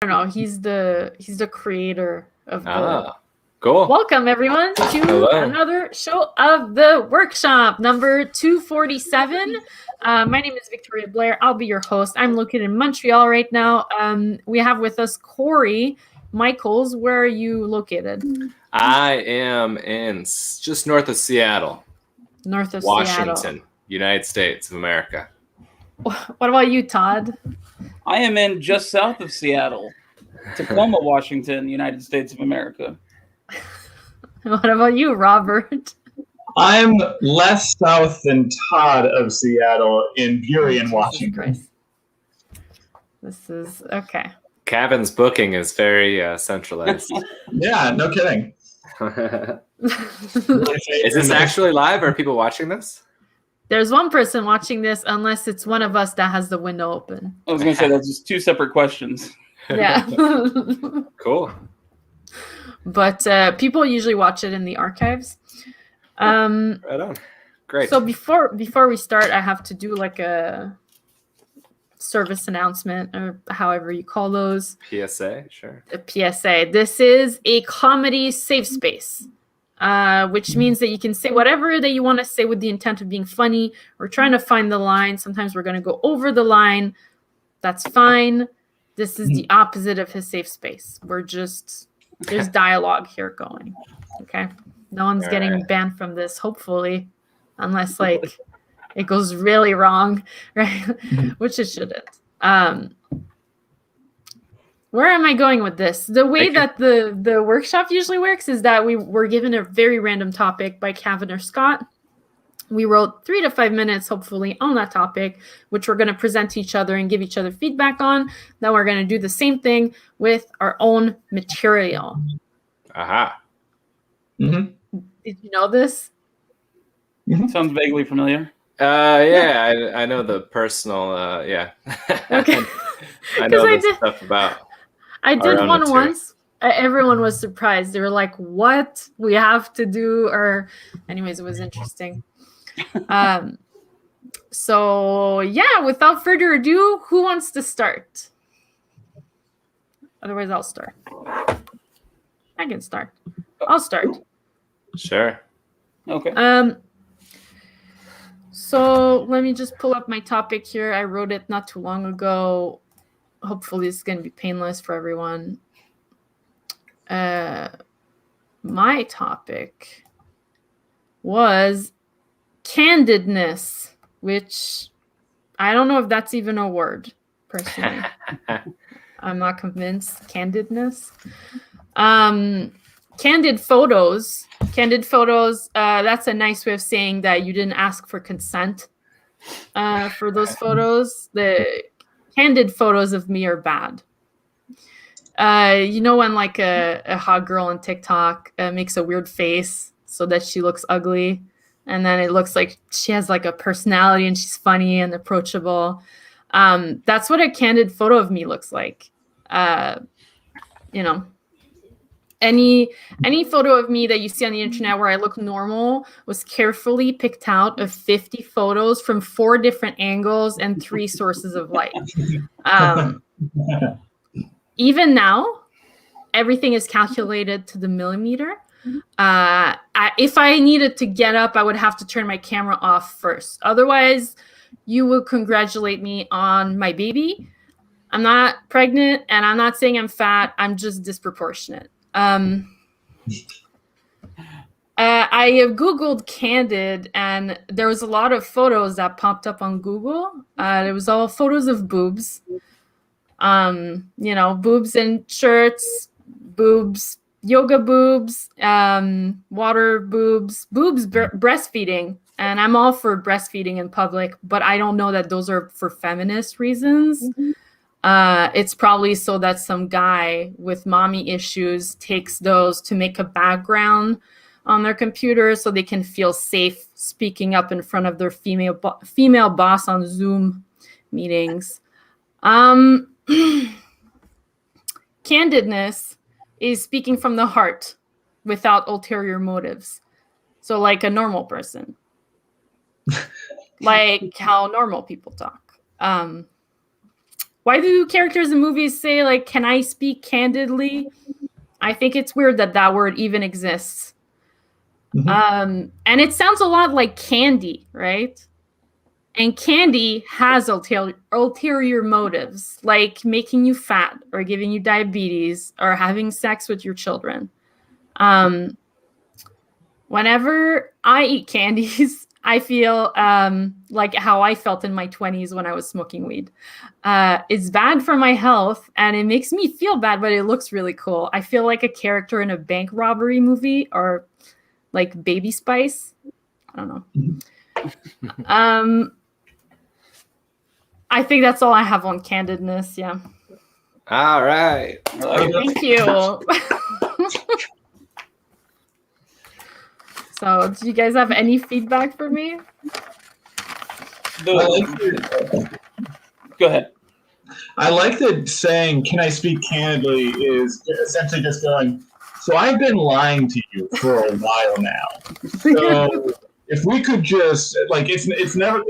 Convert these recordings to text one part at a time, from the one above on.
don't know. He's the creator of the. Ah, cool. Welcome everyone to Hello. another show of the workshop number 247. My name is Victoria Blair. I'll be your host. I'm located in Montreal right now. We have with us Corey Michaels. Where are you located? I am in just north of Seattle, North of Washington, Seattle. United States of America. What about you, Todd? I am in just south of Seattle, Tacoma, Washington, United States of America. What about you, Robert? I'm less south than Todd of Seattle in Burien, Washington. This is okay. Kevin's booking is very centralized. Yeah, no kidding. Is this actually live? Are people watching this? There's one person watching this, unless it's one of us that has the window open. I was going to say that's just two separate questions. Yeah. Cool. But people usually watch it in the archives. Right on. Great. So before we start, I have to do like a service announcement, or however you call those. PSA, sure. A PSA. This is a comedy safe space, which means that you can say whatever that you want to say with the intent of being funny. We're trying to find the line. Sometimes we're going to go over the line. That's fine. This is the opposite of his safe space. There's dialogue here going. Okay. No one's getting banned from this, hopefully, unless like it goes really wrong, right? Which it shouldn't. Where am I going with this? The way that the workshop usually works is that we're given a very random topic by Kevin or Scott. We wrote 3 to 5 minutes, hopefully, on that topic, which we're going to present to each other and give each other feedback on. Then we're going to do the same thing with our own material. Aha. Mm-hmm. Did you know this? Sounds vaguely familiar. Yeah, I know the personal, yeah. Okay. I know this stuff about. I did one material. once. Everyone was surprised. They were like, what? We have to do, or anyways, it was interesting. So yeah, without further ado, who wants to start? Otherwise, I'll start. I can start. I'll start. Sure. Okay. So let me just pull up my topic here. I wrote it not too long ago. Hopefully it's going to be painless for everyone. My topic was candidness, which I don't know if that's even a word, personally. I'm not convinced. Candidness. Candid photos. That's a nice way of saying that you didn't ask for consent for those photos. The candid photos of me are bad. You know when like a hot girl on TikTok makes a weird face so that she looks ugly, and then it looks like she has like a personality and she's funny and approachable. That's what a candid photo of me looks like. You know, any photo of me that you see on the internet where I look normal was carefully picked out of 50 photos from 4 different angles and 3 sources of light. Even now, everything is calculated to the millimeter. If I needed to get up, I would have to turn my camera off first. Otherwise, you would congratulate me on my baby. I'm not pregnant, and I'm not saying I'm fat. I'm just disproportionate. I have Googled candid, and there was a lot of photos that popped up on Google. It was all photos of boobs. You know, boobs in shirts, boobs, yoga boobs, water boobs, breastfeeding. And I'm all for breastfeeding in public, but I don't know that those are for feminist reasons. It's probably so that some guy with mommy issues takes those to make a background on their computer so they can feel safe speaking up in front of their female boss on Zoom meetings. Candidness is speaking from the heart without ulterior motives. So like a normal person. Like how normal people talk. Why do characters in movies say like, "Can I speak candidly?" I think it's weird that that word even exists. Mhm. And it sounds a lot like candy, right? And candy has ulterior motives, like making you fat or giving you diabetes or having sex with your children. Whenever I eat candies, I feel like how I felt in my 20s when I was smoking weed. It's bad for my health and it makes me feel bad, but it looks really cool. I feel like a character in a bank robbery movie or like Baby Spice. I don't know. I think that's all I have on candidness. Yeah. All right. Thank you. So, do you guys have any feedback for me? Go ahead. I like that saying, "Can I speak candidly?" is essentially just going, so I've been lying to you for a while now. So if we could just, like, it's never,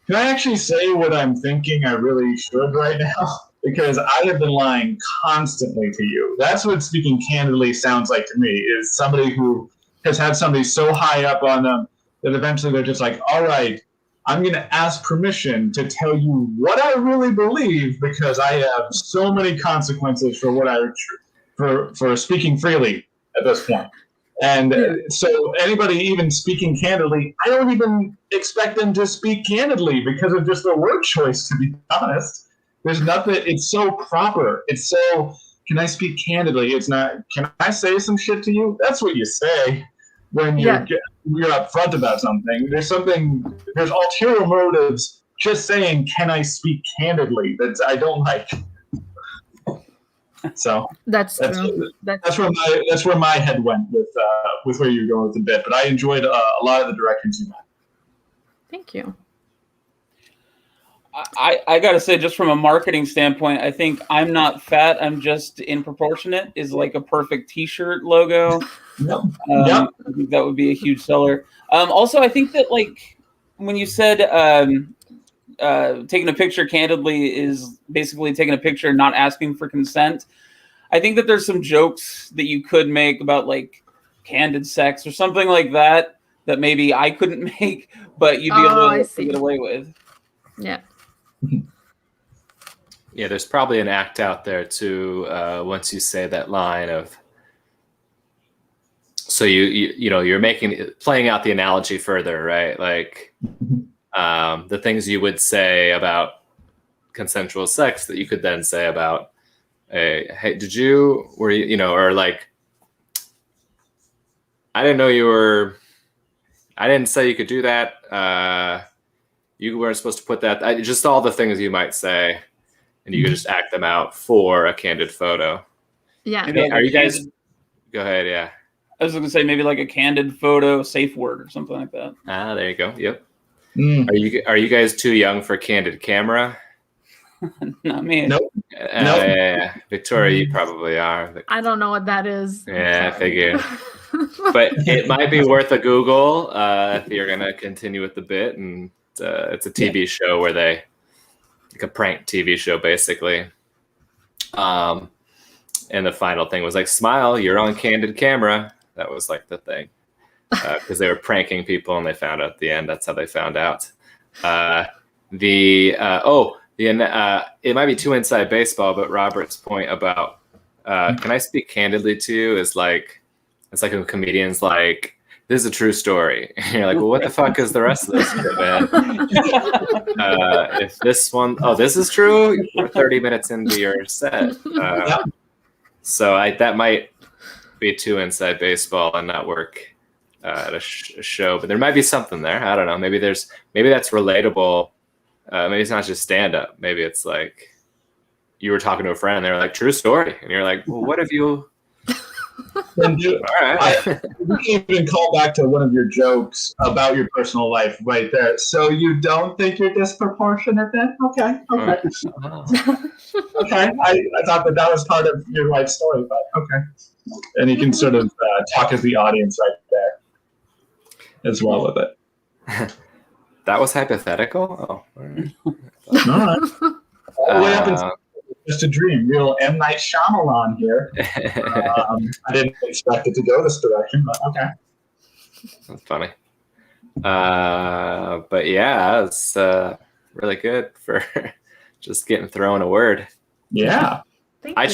can I actually say what I'm thinking I really should right now? Because I have been lying constantly to you. That's what speaking candidly sounds like to me, is somebody who has had somebody so high up on them that eventually they're just like, all right, I'm going to ask permission to tell you what I really believe because I have so many consequences for what for speaking freely at this point. And so anybody even speaking candidly, I don't even expect them to speak candidly because of just the word choice, to be honest. There's nothing, it's so proper. It's so, can I speak candidly? It's not, can I say some shit to you? That's what you say when you're upfront about something. There's ulterior motives just saying, can I speak candidly? That I don't like. So that's true. That's where my head went with where you're going with the bit. But I enjoyed a lot of the directions you had. Thank you. I gotta say, just from a marketing standpoint, I think "I'm not fat, I'm just in-proportionate" is like a perfect T-shirt logo. Yep. I think that would be a huge seller. Also, I think that like when you said taking a picture candidly is basically taking a picture and not asking for consent. I think that there's some jokes that you could make about like candid sex or something like that that maybe I couldn't make, but you'd be able to get away with. Yeah. Yeah, there's probably an act out there too. Once you say that line of, so you're playing out the analogy further, right? Like the things you would say about consensual sex that you could then say about, hey, or like, I didn't know I didn't say you could do that. You weren't supposed to put that. Just all the things you might say, and you could just act them out for a candid photo. Yeah. Are you guys? Go ahead. Yeah. I was going to say maybe like a candid photo safe word or something like that. Ah, there you go. Yep. Are you guys too young for candid camera? Not me. Nope. Yeah. Victoria, you probably are. I don't know what that is. Yeah, I figured. But it might be worth a Google if you're gonna continue with the bit. And it's a TV show where like a prank TV show basically. And the final thing was like, smile, you're on candid camera. That was like the thing. Because they were pranking people and they found out at the end. That's how they found out. It might be too inside baseball, but Robert's point about can I speak candidly to you is like, it's like a comedian's like, this is a true story. And you're like, well, what the fuck is the rest of this shit, man? If this one, this is true, we're 30 minutes into your set. So that might be too inside baseball and not work at a show, but there might be something there. I don't know. Maybe that's relatable. Maybe it's not just stand up. Maybe it's like you were talking to a friend and they're like, true story. And you're like, well, what have you? All right. We can even call back to one of your jokes about your personal life right there. So you don't think you're disproportionate then? Okay. Okay. I thought that was part of your life story, but okay. And you can sort of talk as the audience right there as well with it. That was hypothetical? Oh, all right. All right. All the way up until Just a Dream, real M. Night Shyamalan here. I didn't expect it to go this direction, but okay. That's funny. But yeah, it's really good for just getting thrown a word. Yeah. Thank I you.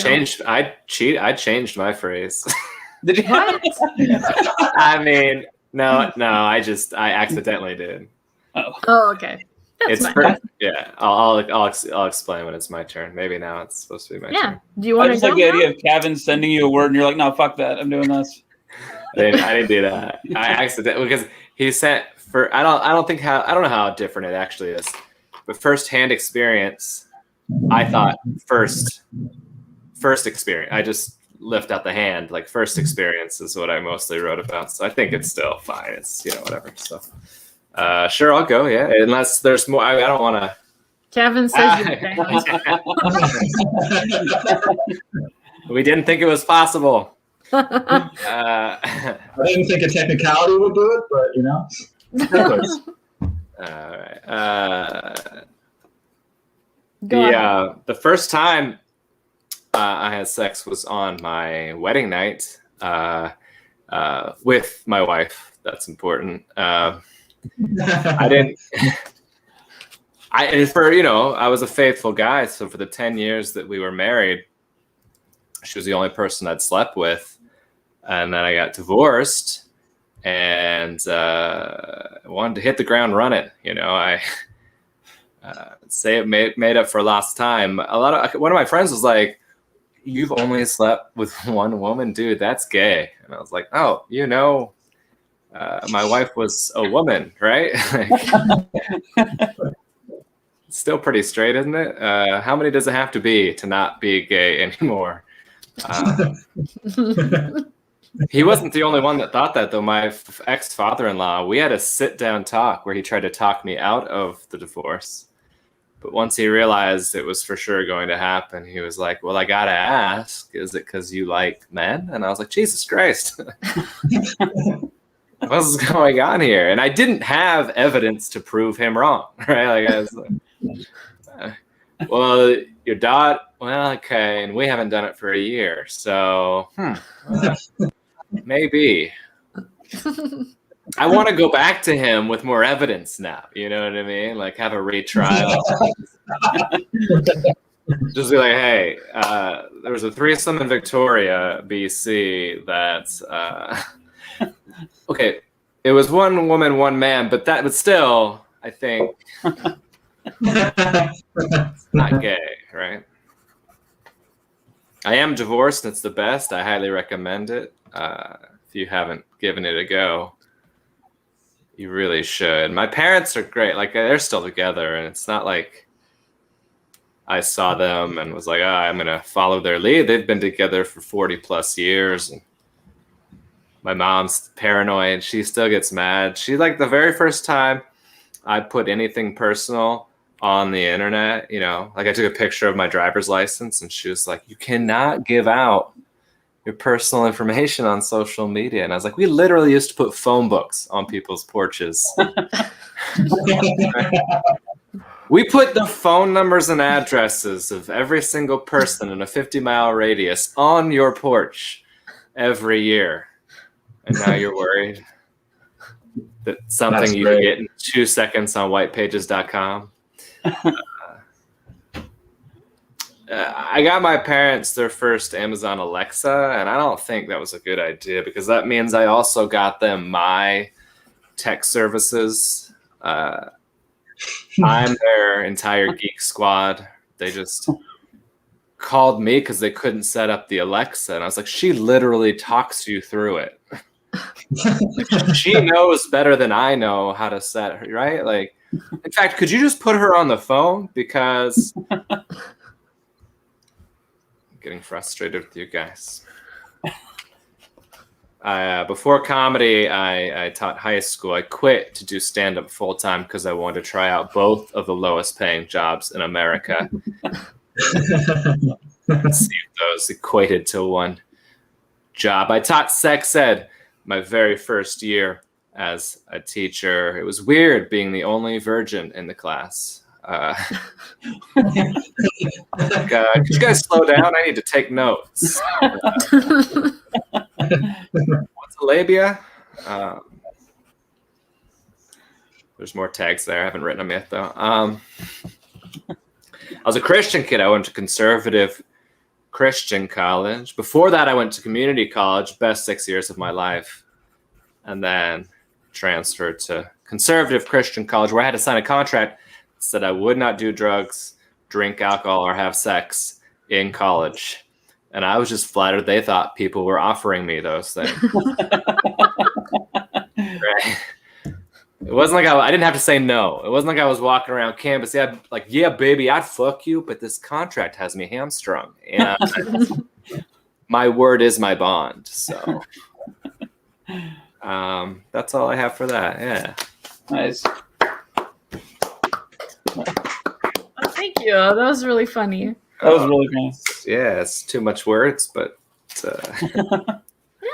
changed my phrase. Did you? What? I mean, no, I accidentally did. Oh, okay. That's fine. Yeah, I'll explain when it's my turn. Maybe now it's supposed to be my Yeah. turn. Do you I want to just go like the now? idea of Kevin sending you a word and you're like, no, fuck that. I'm doing this. I didn't do that. I accidentally, because he sent for I don't know how different it actually is, but first-hand experience. I thought first experience. I just lift out the hand, like first experience is what I mostly wrote about. So I think it's still fine. It's whatever. So sure, I'll go. Yeah, unless there's more. I don't want to. Kevin says you're down. We didn't think it was possible. I didn't think a technicality would do it, but anyways. All right. Go on. The first time I had sex was on my wedding night with my wife. That's important. I didn't. I was a faithful guy. So for the 10 years that we were married, she was the only person I'd slept with. And then I got divorced and wanted to hit the ground running. I say it made up for lost time. One of my friends was like, "You've only slept with one woman, dude. That's gay." And I was like, "Oh, my wife was a woman, right?" It's still pretty straight, isn't it? How many does it have to be to not be gay anymore? He wasn't the only one that thought that, though. My ex-father-in-law, we had a sit-down talk where he tried to talk me out of the divorce. But once he realized it was for sure going to happen, he was like, "Well, I got to ask, is it because you like men?" And I was like, Jesus Christ. What's going on here? And I didn't have evidence to prove him wrong, right? Like, I was like, well, your dad, well, okay, and we haven't done it for a year, so maybe. I want to go back to him with more evidence now. You know what I mean? Like have a retrial. Just be like, hey, there was a threesome in Victoria, BC. That okay. It was one woman, one man, but still, I think not gay, right? I am divorced, and it's the best. I highly recommend it. If you haven't given it a go, you really should. My parents are great. Like they're still together, and it's not like I saw them and was like, I'm going to follow their lead. They've been together for 40 plus years. And my mom's paranoid. She still gets mad. She like the very first time I put anything personal on the internet, like I took a picture of my driver's license and she was like, "You cannot give out your personal information on social media." And I was like, we literally used to put phone books on people's porches. We put the phone numbers and addresses of every single person in a 50-mile radius on your porch every year. And now you're worried that something you can get in 2 seconds on whitepages.com. I got my parents their first Amazon Alexa, and I don't think that was a good idea because that means I also got them my tech services. I'm their entire geek squad. They just called me because they couldn't set up the Alexa, and I was like, she literally talks you through it. She knows better than I know how to set her, right? Like, in fact, could you just put her on the phone? Because I'm getting frustrated with you guys. Before comedy, I taught high school. I quit to do stand-up full-time because I wanted to try out both of the lowest paying jobs in America. See if those equated to one job. I taught sex ed my very first year as a teacher. It was weird being the only virgin in the class. Could you guys slow down? I need to take notes. What's a labia? There's more tags there. I haven't written them yet, though. I was a Christian kid. I went to conservative Christian college. Before that, I went to community college, best 6 years of my life. And then transferred to conservative Christian college, where I had to sign a contract that said I would not do drugs, drink alcohol, or have sex in college. And I was just flattered they thought people were offering me those things. Right? It wasn't like I didn't have to say no. It wasn't like I was walking around campus. Yeah, like, yeah, baby, I'd fuck you, but this contract has me hamstrung. And my word is my bond. So that's all I have for that. Yeah. Nice. Thank you. That was really funny. That was really nice. Yeah, it's too much words, but No,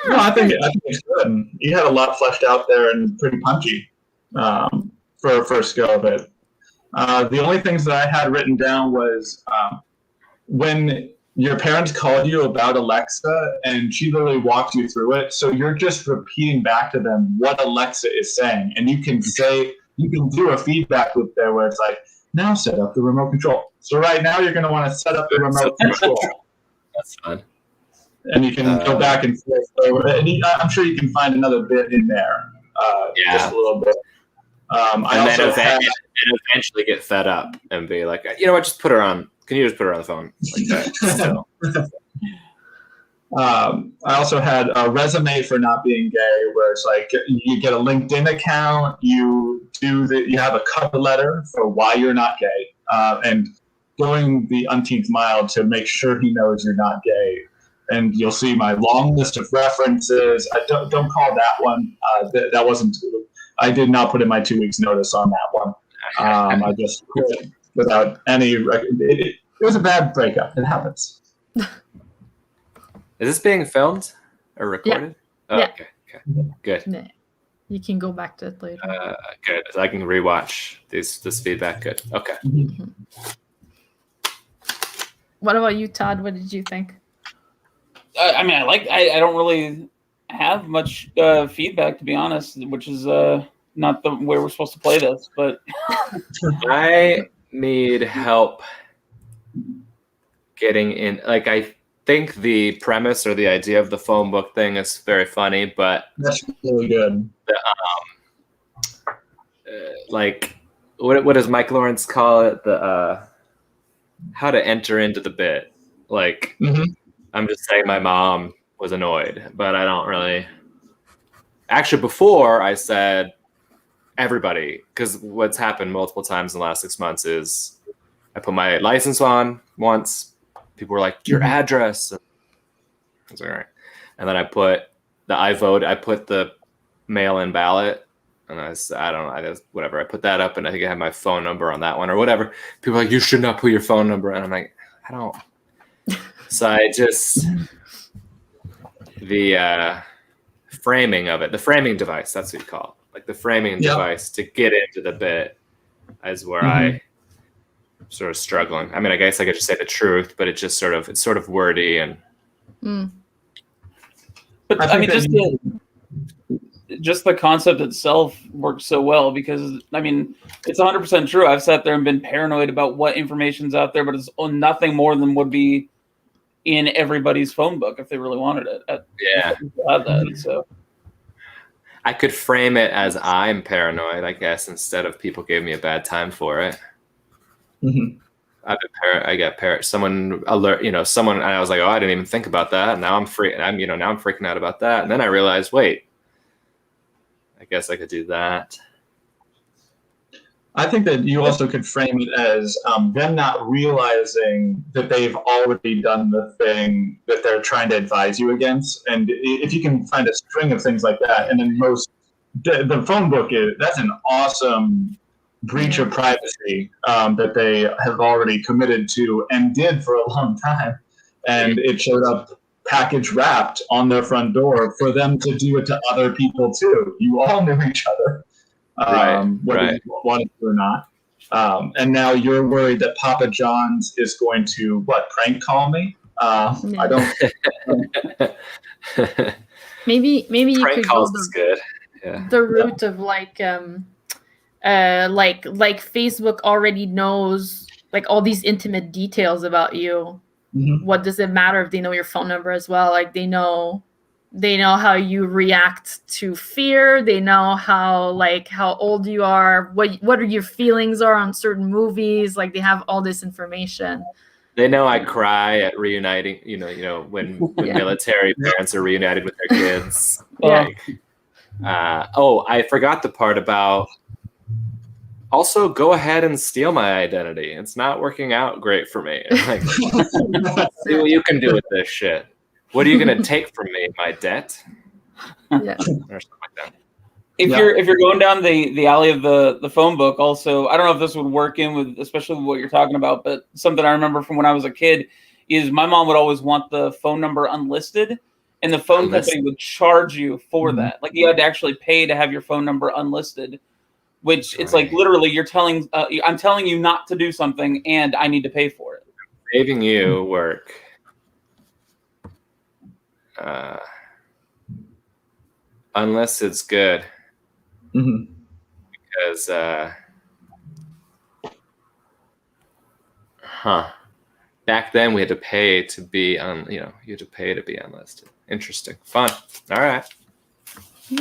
I think it's good. You had a lot fleshed out there and pretty punchy for a first go of it. The only things that I had written down was when your parents called you about Alexa and she literally walked you through it. So you're just repeating back to them what Alexa is saying. And you can do a feedback loop there where it's like, now set up the remote control. So right now you're going to want to set up the remote control. that's fun. And you can go back and forth over it. And I'm sure you can find another bit in there. Just a little bit. And then eventually get fed up and be like, you know what, just put her on. Can you just put her on the phone? Like that. I also had a resume for not being gay, where it's like you get a LinkedIn account, you have a cover letter for why you're not gay, and going the umpteenth mile to make sure he knows you're not gay. And you'll see my long list of references. Don't call that one. That wasn't. I did not put in my 2 weeks notice on that one. I just quit without any. It was a bad breakup. It happens. Is this being filmed or recorded? Yeah. Oh, Yeah. Okay. Good. Yeah. You can go back to it later. Good. So I can rewatch this feedback. Good. Okay. What about you, Todd? What did you think? I mean, I don't really have much feedback, to be honest, which is not the way we're supposed to play this, but I need help getting in. Like, I think the premise or the idea of the phone book thing is very funny, but That's really good. like, what does Mike Lawrence call it? The how to enter into the bit. Like, I'm just saying my mom was annoyed, but I don't really. Actually, before I said everybody, because what's happened multiple times in the last 6 months is I put my license on once. People were like, your address. I was like, all right. And then I put I put the mail-in ballot. And I don't know, whatever. I put that up, and I think I had my phone number on that one or whatever. People are like, you should not put your phone number. And I'm like, I don't. So I just, the framing of it, the framing device, that's what you call it. Like the framing device to get into the bit is where I'm sort of struggling. I mean, I guess I could just say the truth, but it's sort of wordy and. But I mean, just the concept itself works so well because, I mean, it's 100% true. I've sat there and been paranoid about what information's out there, but it's nothing more than would be in everybody's phone book if they really wanted it. So I could frame it as I'm paranoid, I guess, instead of people gave me a bad time for it. I get someone alert, someone, and I was like, oh, I didn't even think about that. And now I'm freaking out about that. And then I realized, wait, I guess I could do that. I think that you also could frame it as them not realizing that they've already done the thing that they're trying to advise you against. And if you can find a string of things like that, and then the phone book that's an awesome breach of privacy that they have already committed to and did for a long time. And it showed up package wrapped on their front door for them to do it to other people too. You all knew each other, whether you wanted to or not. And now you're worried that Papa John's is going to prank call me? I don't. Maybe you Prank could go calls is good. Yeah. the route of like Facebook already knows like all these intimate details about you. Mhm. What does it matter if they know your phone number as well? Like they know how you react to fear. They know how old you are, what are your feelings are on certain movies. Like they have all this information. They know I cry at reuniting, when Yeah. military parents are reunited with their kids. Yeah. I forgot the part about also go ahead and steal my identity. It's not working out great for me. Like, see what you can do with this shit. What are you going to take from me? My debt? Yeah. Or something like that. If you're going down the alley of the phone book, also, I don't know if this would work in with, especially with what you're talking about, but something I remember from when I was a kid is my mom would always want the phone number unlisted, and the phone company would charge you for that. Like you had to actually pay to have your phone number unlisted, which it's like literally you're telling, I'm telling you not to do something, and I need to pay for it. Saving you work. Unless it's good. Mhm. Because back then we had to pay to be you had to pay to be unlisted. Interesting. Fun. All right.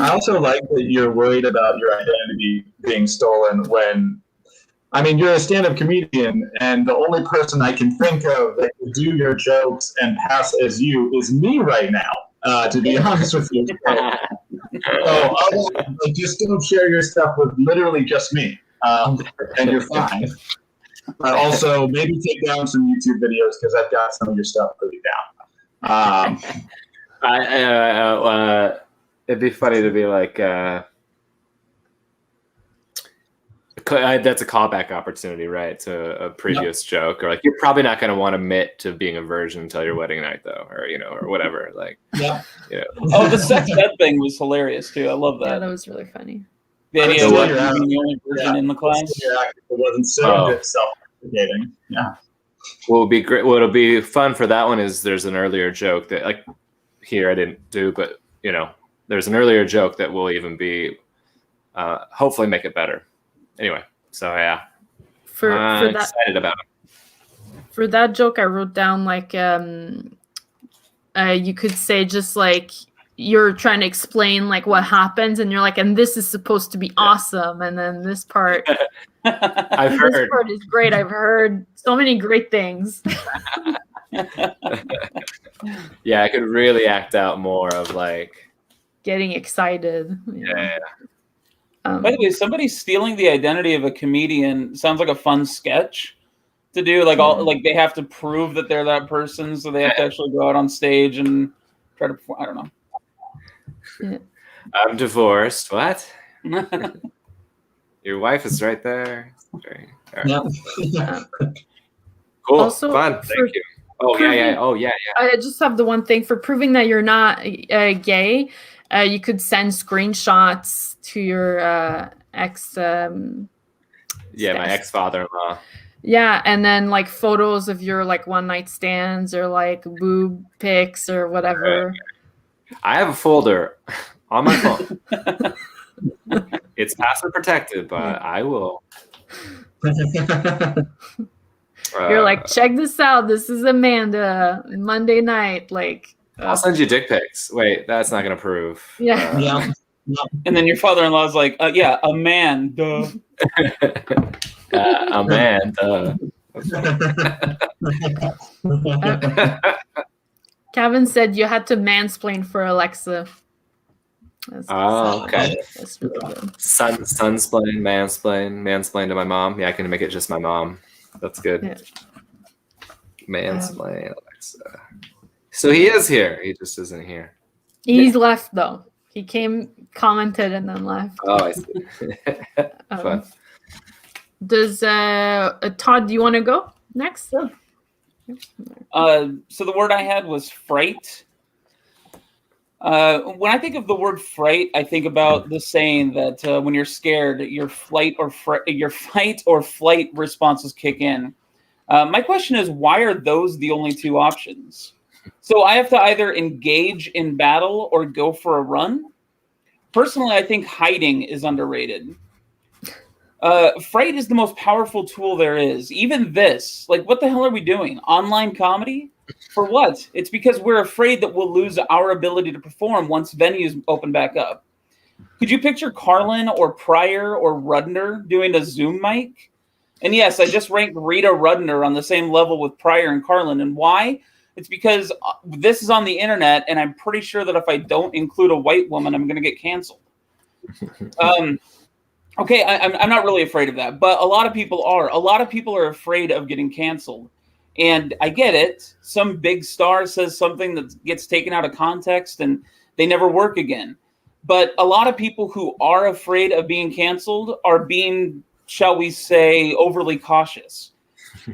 I also like that you're worried about your identity being stolen when, I mean, you're a stand-up comedian, and the only person I can think of that could do your jokes and pass as you is me right now, to be honest with you. So just don't share your stuff with literally just me, and you're fine. But also, maybe take down some YouTube videos because I've got some of your stuff pretty down. It'd be funny to be like, that's a callback opportunity, right, to a previous joke, or like you're probably not going to want to admit to being a virgin until your wedding night, though, or or whatever. Like, Oh, the sex ed thing was hilarious too. I love that. Yeah, that was really funny. The I mean, idea still of you're like out. being the only virgin in the class. It wasn't so self-deprecating. Yeah. what would be great, what'll be fun for that one is there's an earlier joke that like here I didn't do, but there's an earlier joke that will even be hopefully make it better. Anyway, so yeah, For that, excited about it. For that joke, I wrote down like you could say just like you're trying to explain like what happens, and you're like, and this is supposed to be awesome, and then this part, I've this heard. part is great. I've heard so many great things. Yeah, I could really act out more of like Getting excited. yeah. By the way, somebody stealing the identity of a comedian sounds like a fun sketch to do. Like like they have to prove that they're that person, so they have to actually go out on stage and try to perform. I don't know. Yeah. I'm divorced. What? Your wife is right there. Great. All right. Yeah. Cool. Also, Fun. Thank you. Oh yeah. Oh yeah. I just have the one thing for proving that you're not gay. You could send screenshots to your ex. Yeah, my ex-father-in-law. Yeah, and then like photos of your like one night stands or like boob pics or whatever. I have a folder on my phone. It's password protected, but I will. You're like, check this out. This is Amanda. Monday night, like. I'll send you dick pics. Wait, that's not gonna prove. Yeah. Yeah. And then your father-in-law's like, yeah, a man, duh. Amanda. Kevin said you had to mansplain for Alexa. Okay. That's really good. Sunsplain, mansplain to my mom. Yeah, I can make it just my mom. That's good. Yeah. Mansplain, Alexa. So he is here. He just isn't here. He's left though. He came, commented, and then left. Oh, I see. Fun. Does Todd? Do you want to go next? So the word I had was fright. When I think of the word fright, I think about the saying that when you're scared, your fight or flight responses kick in. My question is, why are those the only two options? So I have to either engage in battle or go for a run. Personally, I think hiding is underrated. Fright is the most powerful tool there is. Even this, like, what the hell are we doing? Online comedy? For what? It's because we're afraid that we'll lose our ability to perform once venues open back up. Could you picture Carlin or Pryor or Rudner doing a Zoom mic? And yes, I just ranked Rita Rudner on the same level with Pryor and Carlin. And why? It's because this is on the internet, and I'm pretty sure that if I don't include a white woman, I'm going to get canceled. Okay, I'm not really afraid of that, but a lot of people are. A lot of people are afraid of getting canceled. And I get it. Some big star says something that gets taken out of context and they never work again. But a lot of people who are afraid of being canceled are being, shall we say, overly cautious.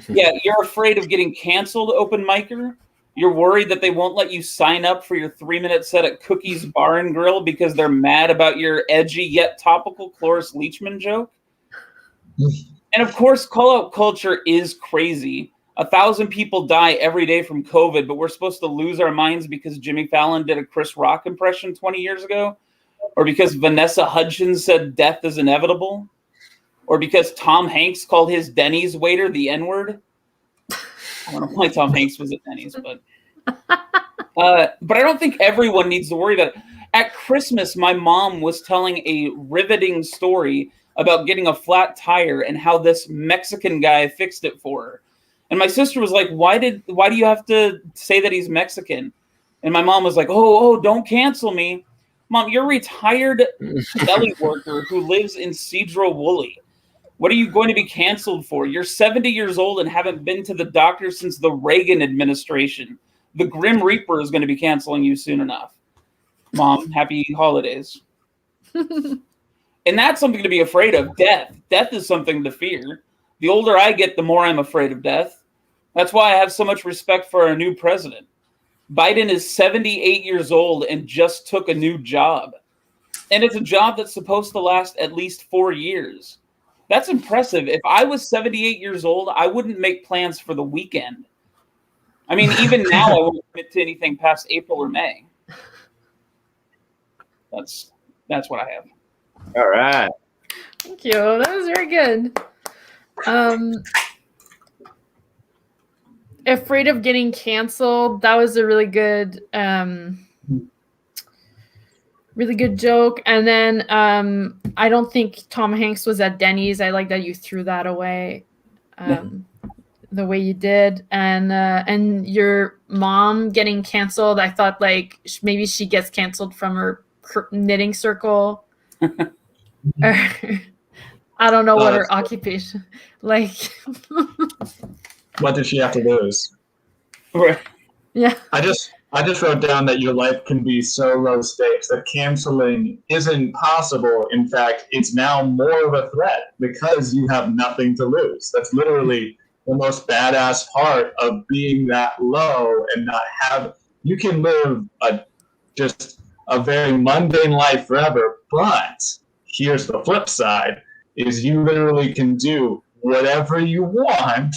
Yeah, you're afraid of getting canceled, open micer. You're worried that they won't let you sign up for your 3-minute set at Cookie's Bar and Grill because they're mad about your edgy yet topical Cloris Leachman joke. And of course, call-out culture is crazy. 1,000 people die every day from COVID, but we're supposed to lose our minds because Jimmy Fallon did a Chris Rock impression 20 years ago? Or because Vanessa Hudgens said death is inevitable? Or because Tom Hanks called his Denny's waiter the N-word? I don't know why Tom Hanks was at Denny's, but I don't think everyone needs to worry about it. At Christmas, my mom was telling a riveting story about getting a flat tire and how this Mexican guy fixed it for her. And my sister was like, why do you have to say that he's Mexican? And my mom was like, oh, don't cancel me. Mom, you're a retired deli worker who lives in Cedro-Woolley. What are you going to be canceled for? You're 70 years old and haven't been to the doctor since the Reagan administration. The Grim Reaper is going to be canceling you soon enough. Mom, happy holidays. And that's something to be afraid of. Death. Death is something to fear. The older I get, the more I'm afraid of death. That's why I have so much respect for our new president. Biden is 78 years old and just took a new job. And it's a job that's supposed to last at least 4 years. That's impressive. If I was 78 years old, I wouldn't make plans for the weekend. I mean, even now, I won't commit to anything past April or May. That's what I have. All right. Thank you. That was very good. Afraid of getting canceled. That was a really good joke. And then I don't think Tom Hanks was at Denny's. I like that you threw that away the way you did. And your mom getting canceled, I thought like maybe she gets canceled from her knitting circle. I don't know what her occupation like. What did she have to lose? Right. Yeah. I just wrote down that your life can be so low stakes that canceling isn't possible. In fact, it's now more of a threat because you have nothing to lose. That's literally the most badass part of being that low and not have. You can live just a very mundane life forever, but here's the flip side: is you literally can do whatever you want,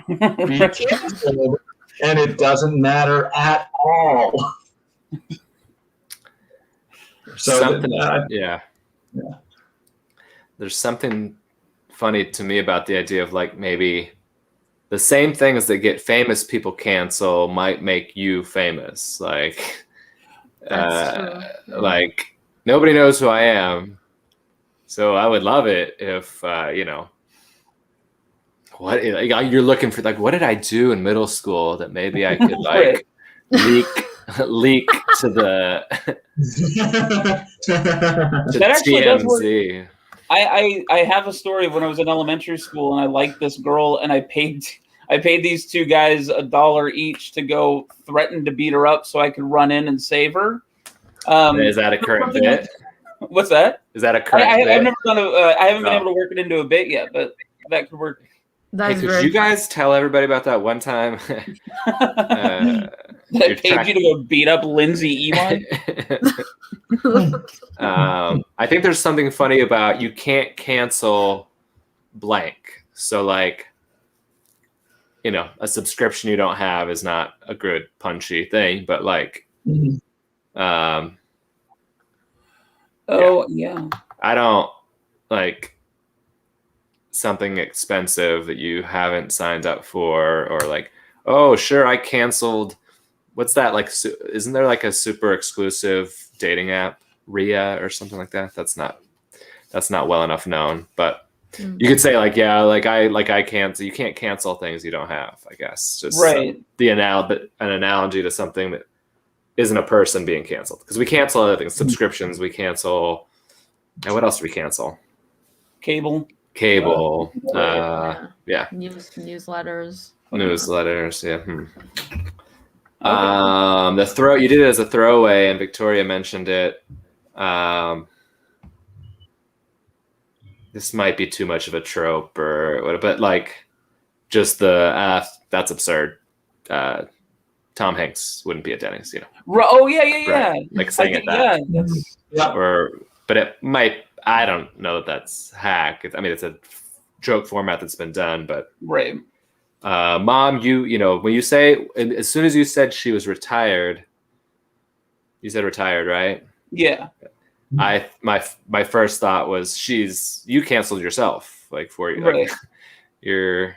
be canceled, and it doesn't matter at all. So yeah. There's something funny to me about the idea of like maybe the same things that get famous people cancel might make you famous. Like, like nobody knows who I am, so I would love it if what you're looking for, like, what did I do in middle school that maybe I could like leak to the that actually does work. TMZ. I have a story of when I was in elementary school and I liked this girl and I paid these two guys $1 each to go threaten to beat her up so I could run in and save her. Is that a current bit? What's that? Is that a current bit? I've never done I haven't been able to work it into a bit yet, but that could work. That's Hey, could very you guys tell everybody about that one time? I paid you to go beat up Lindsay Elon. I think there's something funny about you can't cancel blank. So like, a subscription you don't have is not a good punchy thing, but like, Yeah. I don't like something expensive that you haven't signed up for, or like, oh, sure, I canceled. What's that like? Isn't there like a super exclusive dating app, Ria or something like that? That's not well enough known, but you could say like, yeah, I cancel. You can't cancel things you don't have. I guess just Right. an analogy to something that isn't a person being canceled, because we cancel other things, subscriptions. We cancel. And what else do we cancel? Cable. Yeah. Newsletters. Newsletters. Yeah. You did it as a throwaway, and Victoria mentioned it. This might be too much of a trope, but like, just that's absurd. Tom Hanks wouldn't be at Denny's, Oh yeah. Right. Like saying it that. Yeah. But it might. I don't know that that's hack. I mean, it's a joke format that's been done, but Right. Mom, when you say, as soon as you said she was retired, you said retired, right? Yeah. My first thought was you canceled yourself, like for you, Right. like, you're,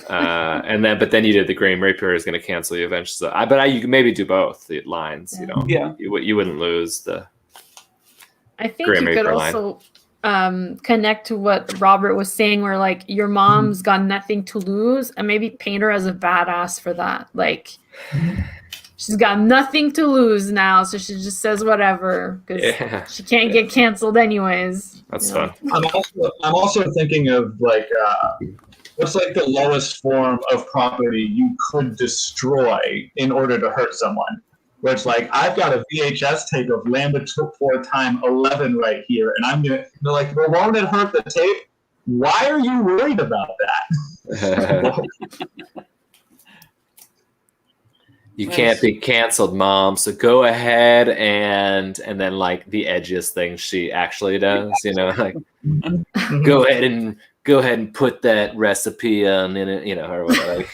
but then you did the Graham Rapier is going to cancel you eventually. So you could maybe do both the lines, Yeah. you wouldn't lose the. I think Graham you could Raper line. also connect to what Robert was saying, where like your mom's got nothing to lose, and maybe paint her as a badass for that. Like she's got nothing to lose now, so she just says whatever because she can't get canceled anyways. That's fun. I'm also thinking of like what's like the lowest form of property you could destroy in order to hurt someone. Where it's like, I've got a VHS tape of Land Before Time 11 right here, and they're like, well, won't it hurt the tape? Why are you worried about that? You can't be canceled, Mom. So go ahead and then like the edgiest thing she actually does, like go ahead and put that recipe on in it, or whatever.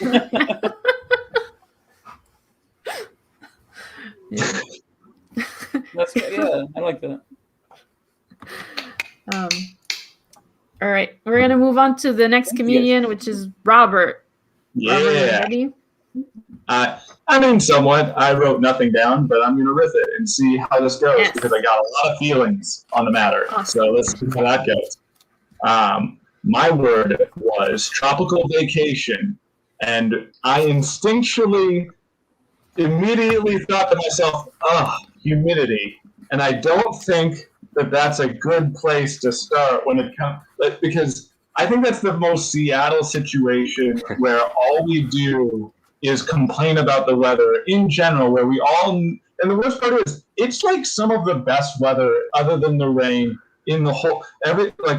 Yeah. I like that. All right, we're gonna move on to the next comedian, which is Robert. Yeah. Robert, are you ready? I mean, somewhat. I wrote nothing down, but I'm going to riff it and see how this goes because I got a lot of feelings on the matter. Awesome. So let's see how that goes. My word was tropical vacation, and I instinctually immediately thought to myself, humidity. And I don't think that that's a good place to start when it comes, because I think that's the most Seattle situation where all we do is complain about the weather in general, where we all, and the worst part is, it's like some of the best weather other than the rain in the whole,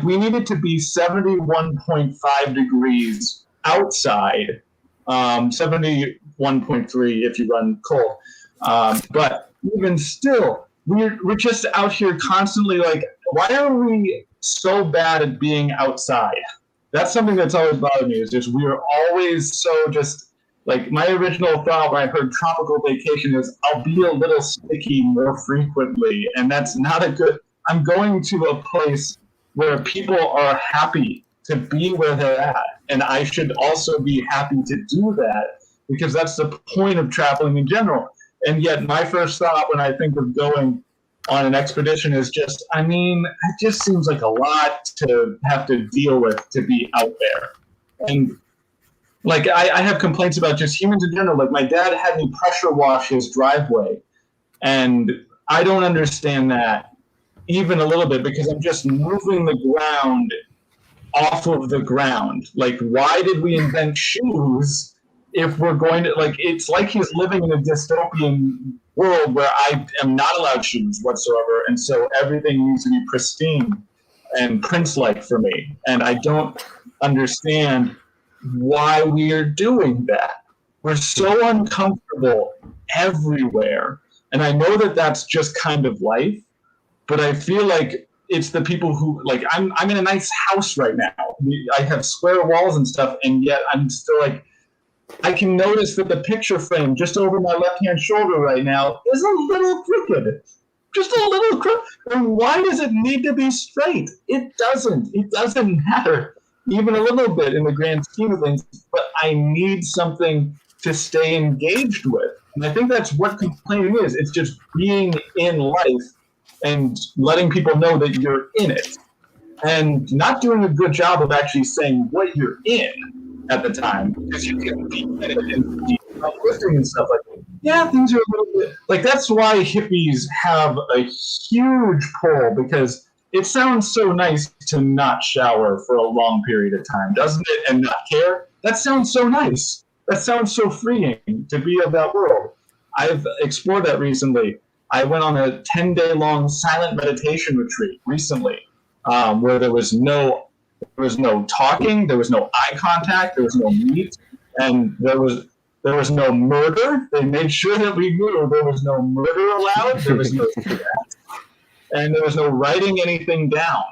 we need it to be 71.5 degrees outside, 71.3 if you run cold. But even still, we're just out here constantly like, why are we so bad at being outside? That's something that's always bothered me, is just we're always so just, like, my original thought when I heard tropical vacation is I'll be a little sticky more frequently, and that's not a good, I'm going to a place where people are happy to be where they're at, and I should also be happy to do that, because that's the point of traveling in general. And yet my first thought when I think of going on an expedition is just, I mean, it just seems like a lot to have to deal with to be out there. And like, I have complaints about just humans in general. Like, my dad had me pressure wash his driveway, and I don't understand that even a little bit, because I'm just moving the ground off of the ground. Like, why did we invent shoes if we're going to, like, it's like he's living in a dystopian world where I am not allowed shoes whatsoever, and so everything needs to be pristine and Prince-like for me. And I don't understand why we are doing that. We're so uncomfortable everywhere. And I know that that's just kind of life, but I feel like it's the people who, like, I'm in a nice house right now. I have square walls and stuff, and yet I'm still like, I can notice that the picture frame just over my left-hand shoulder right now is a little crooked. Just a little crooked. And why does it need to be straight? It doesn't. It doesn't matter even a little bit in the grand scheme of things, but I need something to stay engaged with. And I think that's what complaining is. It's just being in life and letting people know that you're in it, and not doing a good job of actually saying what you're in at the time, because you can be in it and be uplifting and stuff like that. Yeah, things are a little bit like, that's why hippies have a huge pull, because it sounds so nice to not shower for a long period of time, doesn't it? And not care. That sounds so nice. That sounds so freeing to be of that world. I've explored that recently. I went on a 10-day-long silent meditation retreat recently, where there was no talking, there was no eye contact, there was no meat, and there was no murder. They made sure that we knew there was no murder allowed. There was no and there was no writing anything down.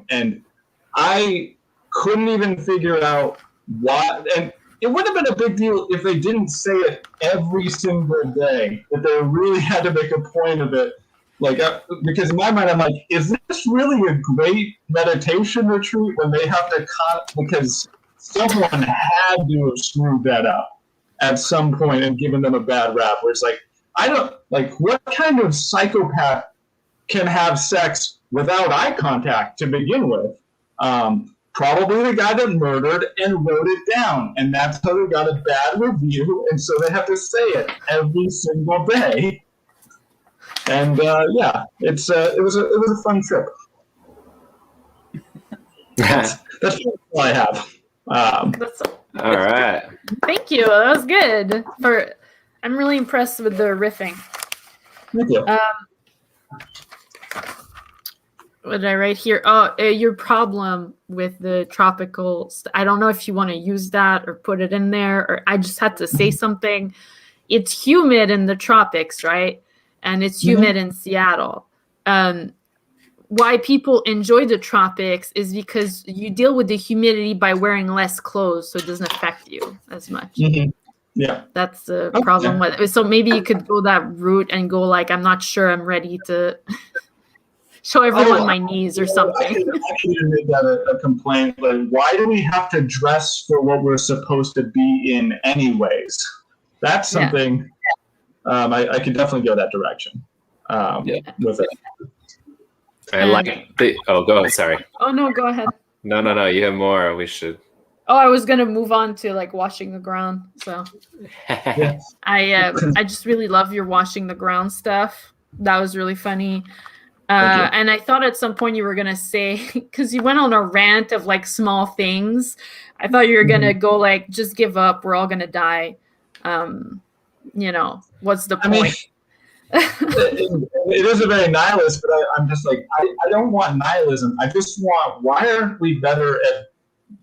And I couldn't even figure out why. And it would have been a big deal if they didn't say it every single day, that they really had to make a point of it. Like, because in my mind, I'm like, is this really a great meditation retreat when they have to cut? Because someone had to have screwed that up at some point and given them a bad rap, where it's like, I don't, like, what kind of psychopath can have sex without eye contact to begin with? Probably the guy that murdered and wrote it down, and that's how they got a bad review, and so they have to say it every single day. And yeah, it was a fun trip. That's all I have. All right. Thank you. That was good. I'm really impressed with the riffing. Thank you. What did I write here? Oh, your problem with the tropical. I don't know if you want to use that or put it in there, or I just had to say something. It's humid in the tropics, right? And it's humid in Seattle. Why people enjoy the tropics is because you deal with the humidity by wearing less clothes, so it doesn't affect you as much. Mm-hmm. Yeah, that's the problem with it. So maybe you could go that route and go like, I'm not sure I'm ready to show everyone my knees or something. I actually made that a complaint. Like, why do we have to dress for what we're supposed to be in anyways? That's something I could definitely go that direction with it. I like the. Oh, go ahead. Sorry. Oh no, go ahead. No. You have more. We should. Oh, I was gonna move on to like washing the ground. So I just really love your washing the ground stuff. That was really funny. And I thought at some point you were going to say, because you went on a rant of like small things, I thought you were going to go like, just give up. We're all going to die. What's the point? It is a very nihilist, but I'm just like, I don't want nihilism. I just want, why aren't we better at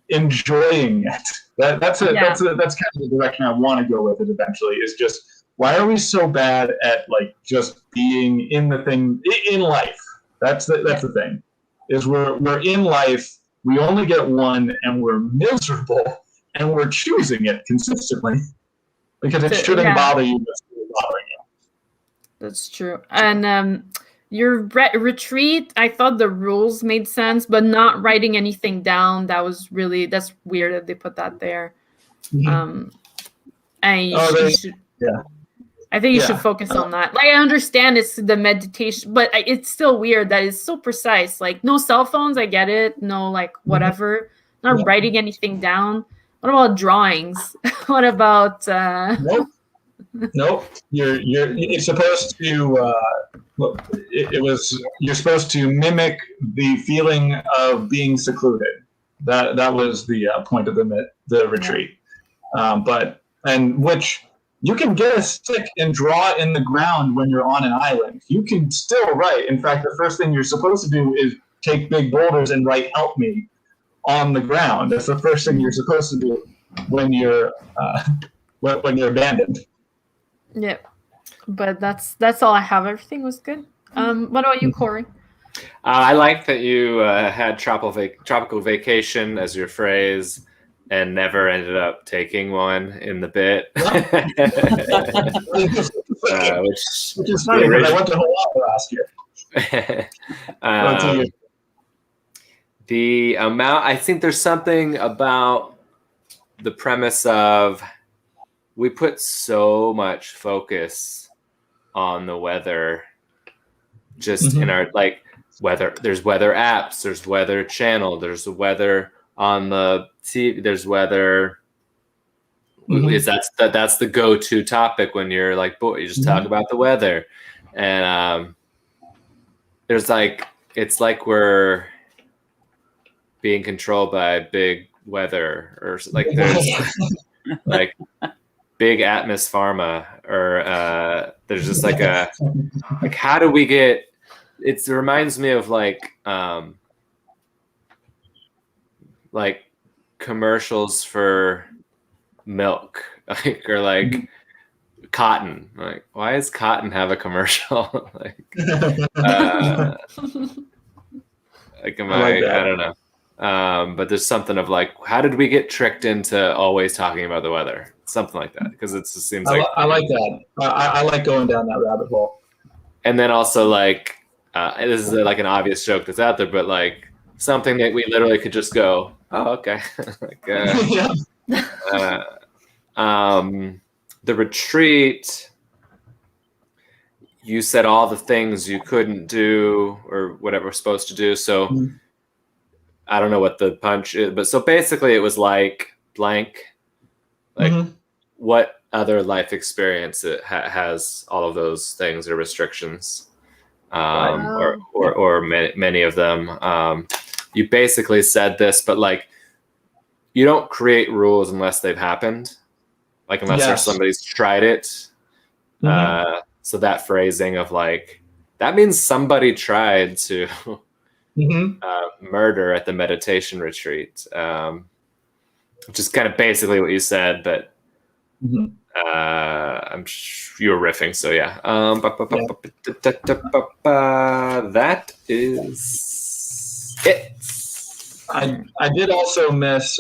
enjoying it? That's kind of the direction I want to go with it eventually, is just, why are we so bad at like just being in the thing in life? That's the thing. Is we're in life, we only get one, and we're miserable, and we're choosing it consistently because it shouldn't bother you, but it's really bothering you. That's true. And your retreat, I thought the rules made sense, but not writing anything down, that's weird that they put that there. Mm-hmm. I think you should focus on that. Like, I understand it's the meditation, but it's still weird that it's so precise. Like, no cell phones, I get it. No, like, whatever. Not writing anything down. What about drawings? What about... Nope. You're supposed to... you're supposed to mimic the feeling of being secluded. That was the point of the retreat. Which... You can get a stick and draw in the ground when you're on an island. You can still write. In fact, the first thing you're supposed to do is take big boulders and write "help me." on the ground. That's the first thing you're supposed to do when you're abandoned. Yeah, but that's all I have. Everything was good. What about you, Corey? I like that you had tropical vacation as your phrase and never ended up taking one in the bit. Which is funny because I went to Hawaii last year. The amount, I think there's something about the premise of we put so much focus on the weather just in our weather. There's weather apps, there's weather channel, there's the weather on the TV, there's weather. That's the go-to topic when you're like, boy, you just talk about the weather. And there's it's like we're being controlled by big weather, or there's big Atmos Pharma, or there's just how do we get, it reminds me of commercials for milk, or cotton. Why does cotton have a commercial? I don't know. But there's something of how did we get tricked into always talking about the weather? Something like that, because it just seems like I like that. I like going down that rabbit hole. And then also this is an obvious joke that's out there, but something that we literally could just go, oh, okay. The retreat, you said all the things you couldn't do or whatever we're supposed to do. So I don't know what the punch is, but so basically it was blank, what other life experience it has all of those things or restrictions, or many of them. You basically said this, but you don't create rules unless they've happened, unless there's somebody's tried it. So that phrasing of that means somebody tried to murder at the meditation retreat, which is kind of basically what you said, but I'm sure you were riffing, so yeah. That is it. I did also miss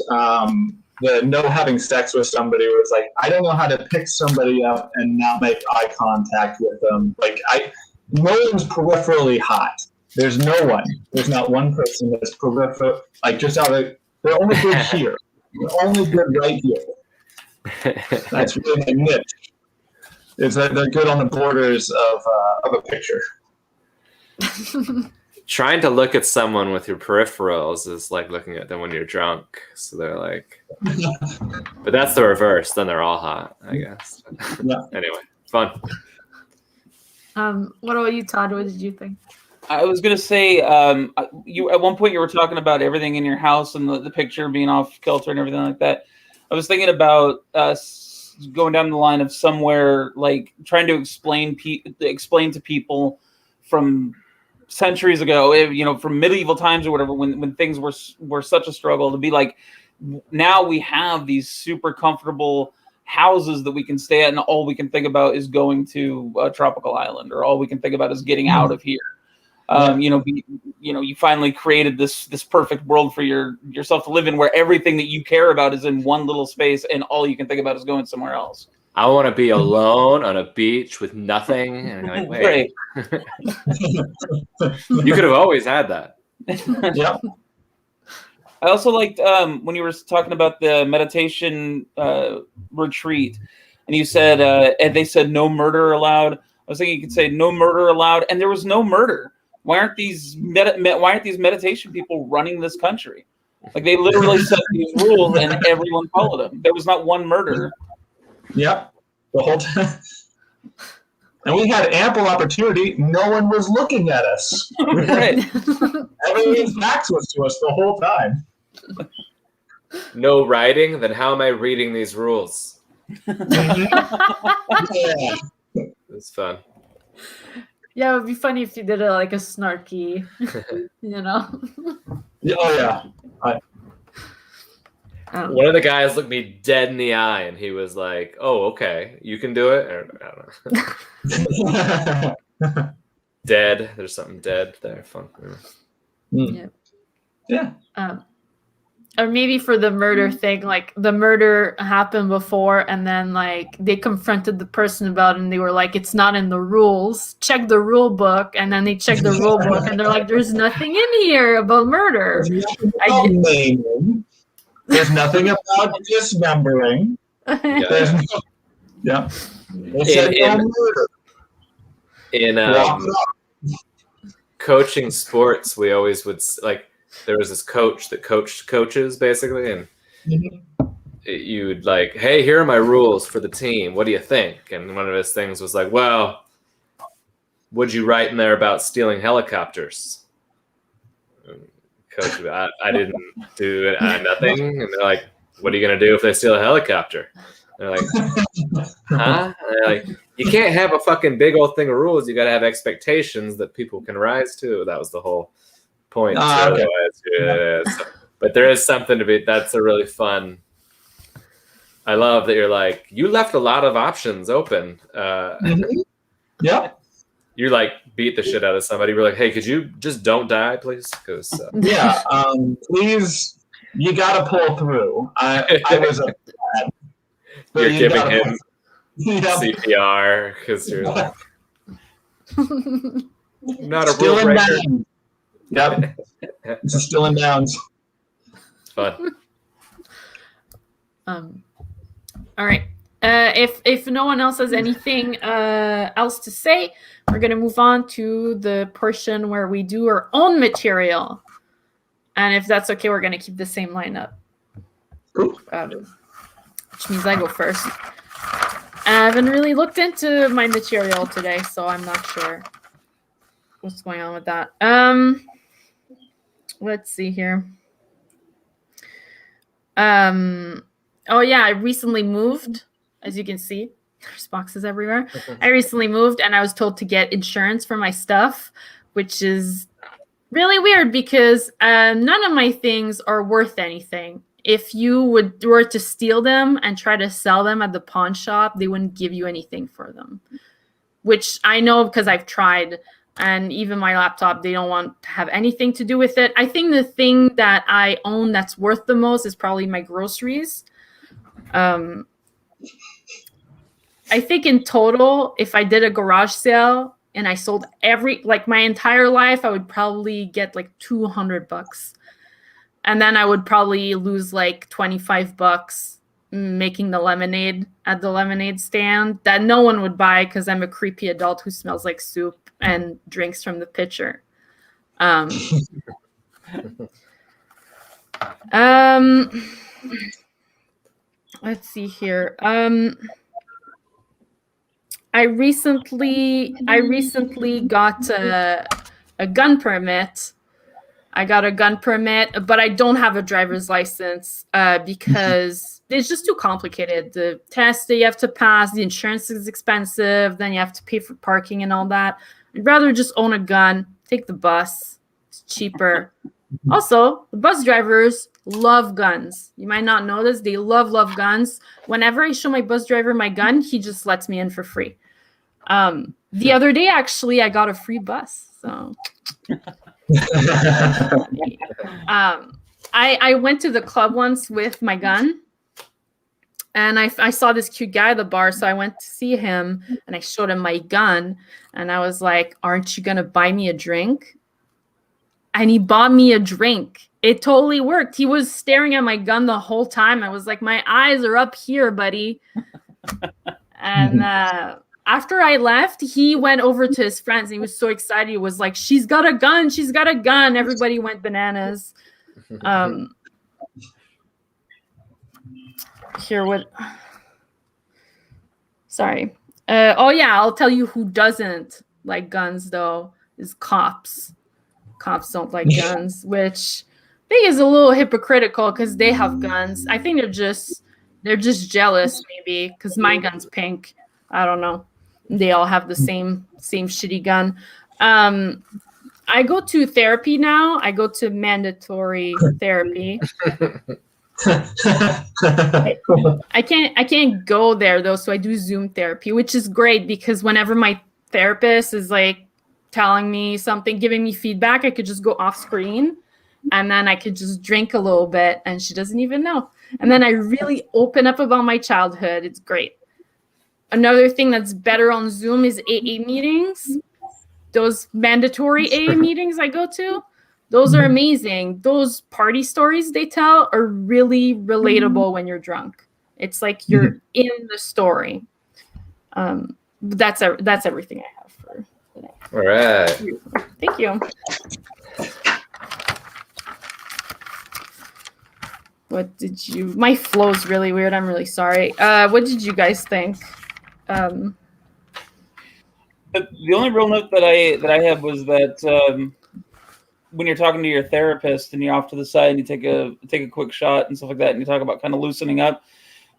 the no having sex with somebody where it's I don't know how to pick somebody up and not make eye contact with them. No one's peripherally hot. There's no one. There's not one person that's peripheral. Just out of they're only good here. They're only good right here. That's really a niche. They're good on the borders of a picture. Trying to look at someone with your peripherals is like looking at them when you're drunk. So they're but that's the reverse. Then they're all hot, I guess. Yeah. Anyway, fun. What about you, Todd? What did you think? I was gonna say, you at one point you were talking about everything in your house and the picture being off kilter and everything like that. I was thinking about going down the line of somewhere trying to explain to people from centuries ago, from medieval times or whatever, when things were such a struggle, to be now we have these super comfortable houses that we can stay at, and all we can think about is going to a tropical island, or all we can think about is getting out of here. You finally created this perfect world for yourself to live in, where everything that you care about is in one little space, and all you can think about is going somewhere else. I want to be alone on a beach with nothing. And you're wait. Right. You could have always had that. Yeah. I also liked when you were talking about the meditation retreat, and you said, and they said no murder allowed. I was thinking you could say no murder allowed, and there was no murder. Why aren't these meditation people running this country? They literally set these rules, and everyone followed them. There was not one murder. Yep, the whole time. And we had ample opportunity. No one was looking at us. Right. Everyone's backs was to us the whole time. No writing? Then how am I reading these rules? Yeah. It's fun. Yeah, it would be funny if you did a snarky, Yeah, oh yeah. One of the guys looked me dead in the eye, and he was like, "Oh, okay, you can do it." Or, I don't know. Dead. There's something dead there. Fun. Yeah. Or maybe for the murder thing, like the murder happened before, and then like they confronted the person about it, and they were like, "It's not in the rules. Check the rule book." And then they check the rule book, and they're like, "There's nothing in here about murder." There's nothing about dismembering. There's no, yeah. It said no murder. In coaching sports, we always would like. There was this coach that coached coaches basically, and you'd like, "Hey, here are my rules for the team. What do you think?" And one of his things was like, "Well, what'd you write in there about stealing helicopters?" And coach, I didn't do it. Nothing. And they're like, "What are you gonna do if they steal a helicopter?" And they're like, "Huh?" And they're like, "You can't have a fucking big old thing of rules. You got to have expectations that people can rise to." That was the whole point. Okay. But there is something to be. That's a really fun. I love that you're like, you left a lot of options open. Yeah. You like beat the shit out of somebody. You're like, "Hey, could you just don't die, please?" Because Yeah. Please, you got to pull through. I was a bad, you're giving gotta him Yep. CPR because you're like, not a Still rule in breaker. bounds. Yep. It's still in bounds. Fun. All right. If no one else has anything else to say, we're gonna move on to the portion where we do our own material. And if that's okay, we're gonna keep the same lineup. Cool. Which means I go first. I haven't really looked into my material today, so I'm not sure what's going on with that. Let's see here. Oh yeah, I recently moved. As you can see, there's boxes everywhere. I recently moved, and I was told to get insurance for my stuff, which is really weird because none of my things are worth anything. If you were to steal them and try to sell them at the pawn shop, they wouldn't give you anything for them, which I know because I've tried. And even my laptop, they don't want to have anything to do with it. I think the thing that I own that's worth the most is probably my groceries. I think in total, if I did a garage sale and I sold my entire life, I would probably get like $200. And then I would probably lose like $25 making the lemonade at the lemonade stand that no one would buy because I'm a creepy adult who smells like soup and drinks from the pitcher. Let's see here. I recently got a gun permit. I got a gun permit, but I don't have a driver's license because it's just too complicated. The test that you have to pass, the insurance is expensive, then you have to pay for parking and all that. I'd rather just own a gun, take the bus. It's cheaper. Also, the bus drivers love guns. You might not know this. They love guns. Whenever I show my bus driver my gun, he just lets me in for free. The other day, actually, I got a free bus. So I went to the club once with my gun, and I saw this cute guy at the bar, so I went to see him, and I showed him my gun, and I was like, "Aren't you gonna buy me a drink?" And he bought me a drink. It totally worked. He was staring at my gun the whole time. I was like, "My eyes are up here, buddy." And after I left, he went over to his friends. And he was so excited. He was like, "She's got a gun. She's got a gun." Everybody went bananas. Sorry. Oh, yeah. I'll tell you who doesn't like guns, though, is cops. Cops don't like guns, which I think is a little hypocritical because they have guns. I think they're just jealous, maybe, because my gun's pink. I don't know. They all have the same shitty gun. I go to therapy now. I go to mandatory therapy. I can't go there though, so I do Zoom therapy, which is great because whenever my therapist is like telling me something, giving me feedback, I could just go off screen and then I could just drink a little bit and she doesn't even know. And then I really open up about my childhood. It's great. Another thing that's better on Zoom is AA meetings. Those mandatory AA meetings I go to, those are amazing. Those party stories they tell are really relatable when you're drunk. It's like you're in the story. That's everything I have for today. All right. Thank you. What did you? My flow's really weird. I'm really sorry. What did you guys think? The only real note that I have was that when you're talking to your therapist and you're off to the side and you take a quick shot and stuff like that, and you talk about kind of loosening up,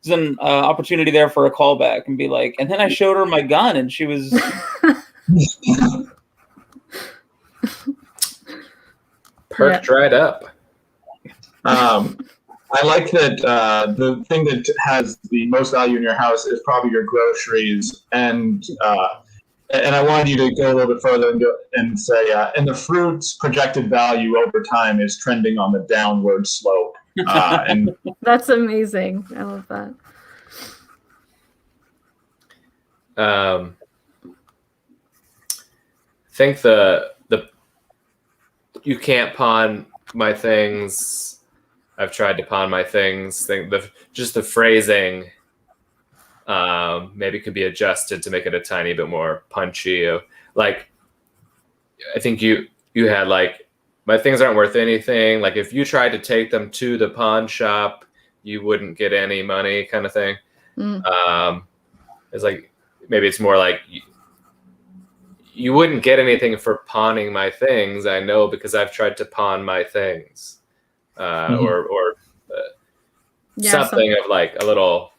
there's an opportunity there for a callback and be like, and then I showed her my gun and she was. Perk dried up. I like that the thing that has the most value in your house is probably your groceries, and I wanted you to go a little bit further and say, and the fruit's projected value over time is trending on the downward slope. And That's amazing. I love that. I think the you can't pawn my things. I've tried to pawn my things. Just the phrasing maybe could be adjusted to make it a tiny bit more punchy. Like, I think you had like, my things aren't worth anything. Like, if you tried to take them to the pawn shop, you wouldn't get any money, kind of thing. It's like, maybe it's more like you wouldn't get anything for pawning my things. I know, because I've tried to pawn my things. Or something of like a little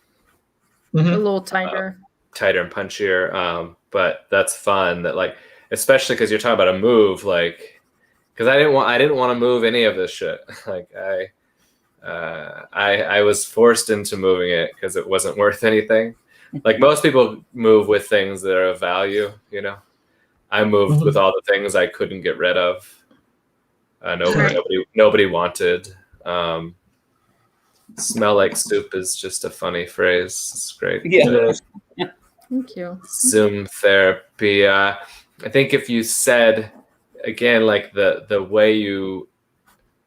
tighter, and punchier. But that's fun. That, like, especially because you're talking about a move, like, because I didn't want to move any of this shit. Like, I was forced into moving it because it wasn't worth anything. Like, most people move with things that are of value, you know. I moved with all the things I couldn't get rid of. Nobody wanted. Smell like soup is just a funny phrase. It's great. Yeah. Thank you. Zoom therapy. I think if you said, again, like the way you,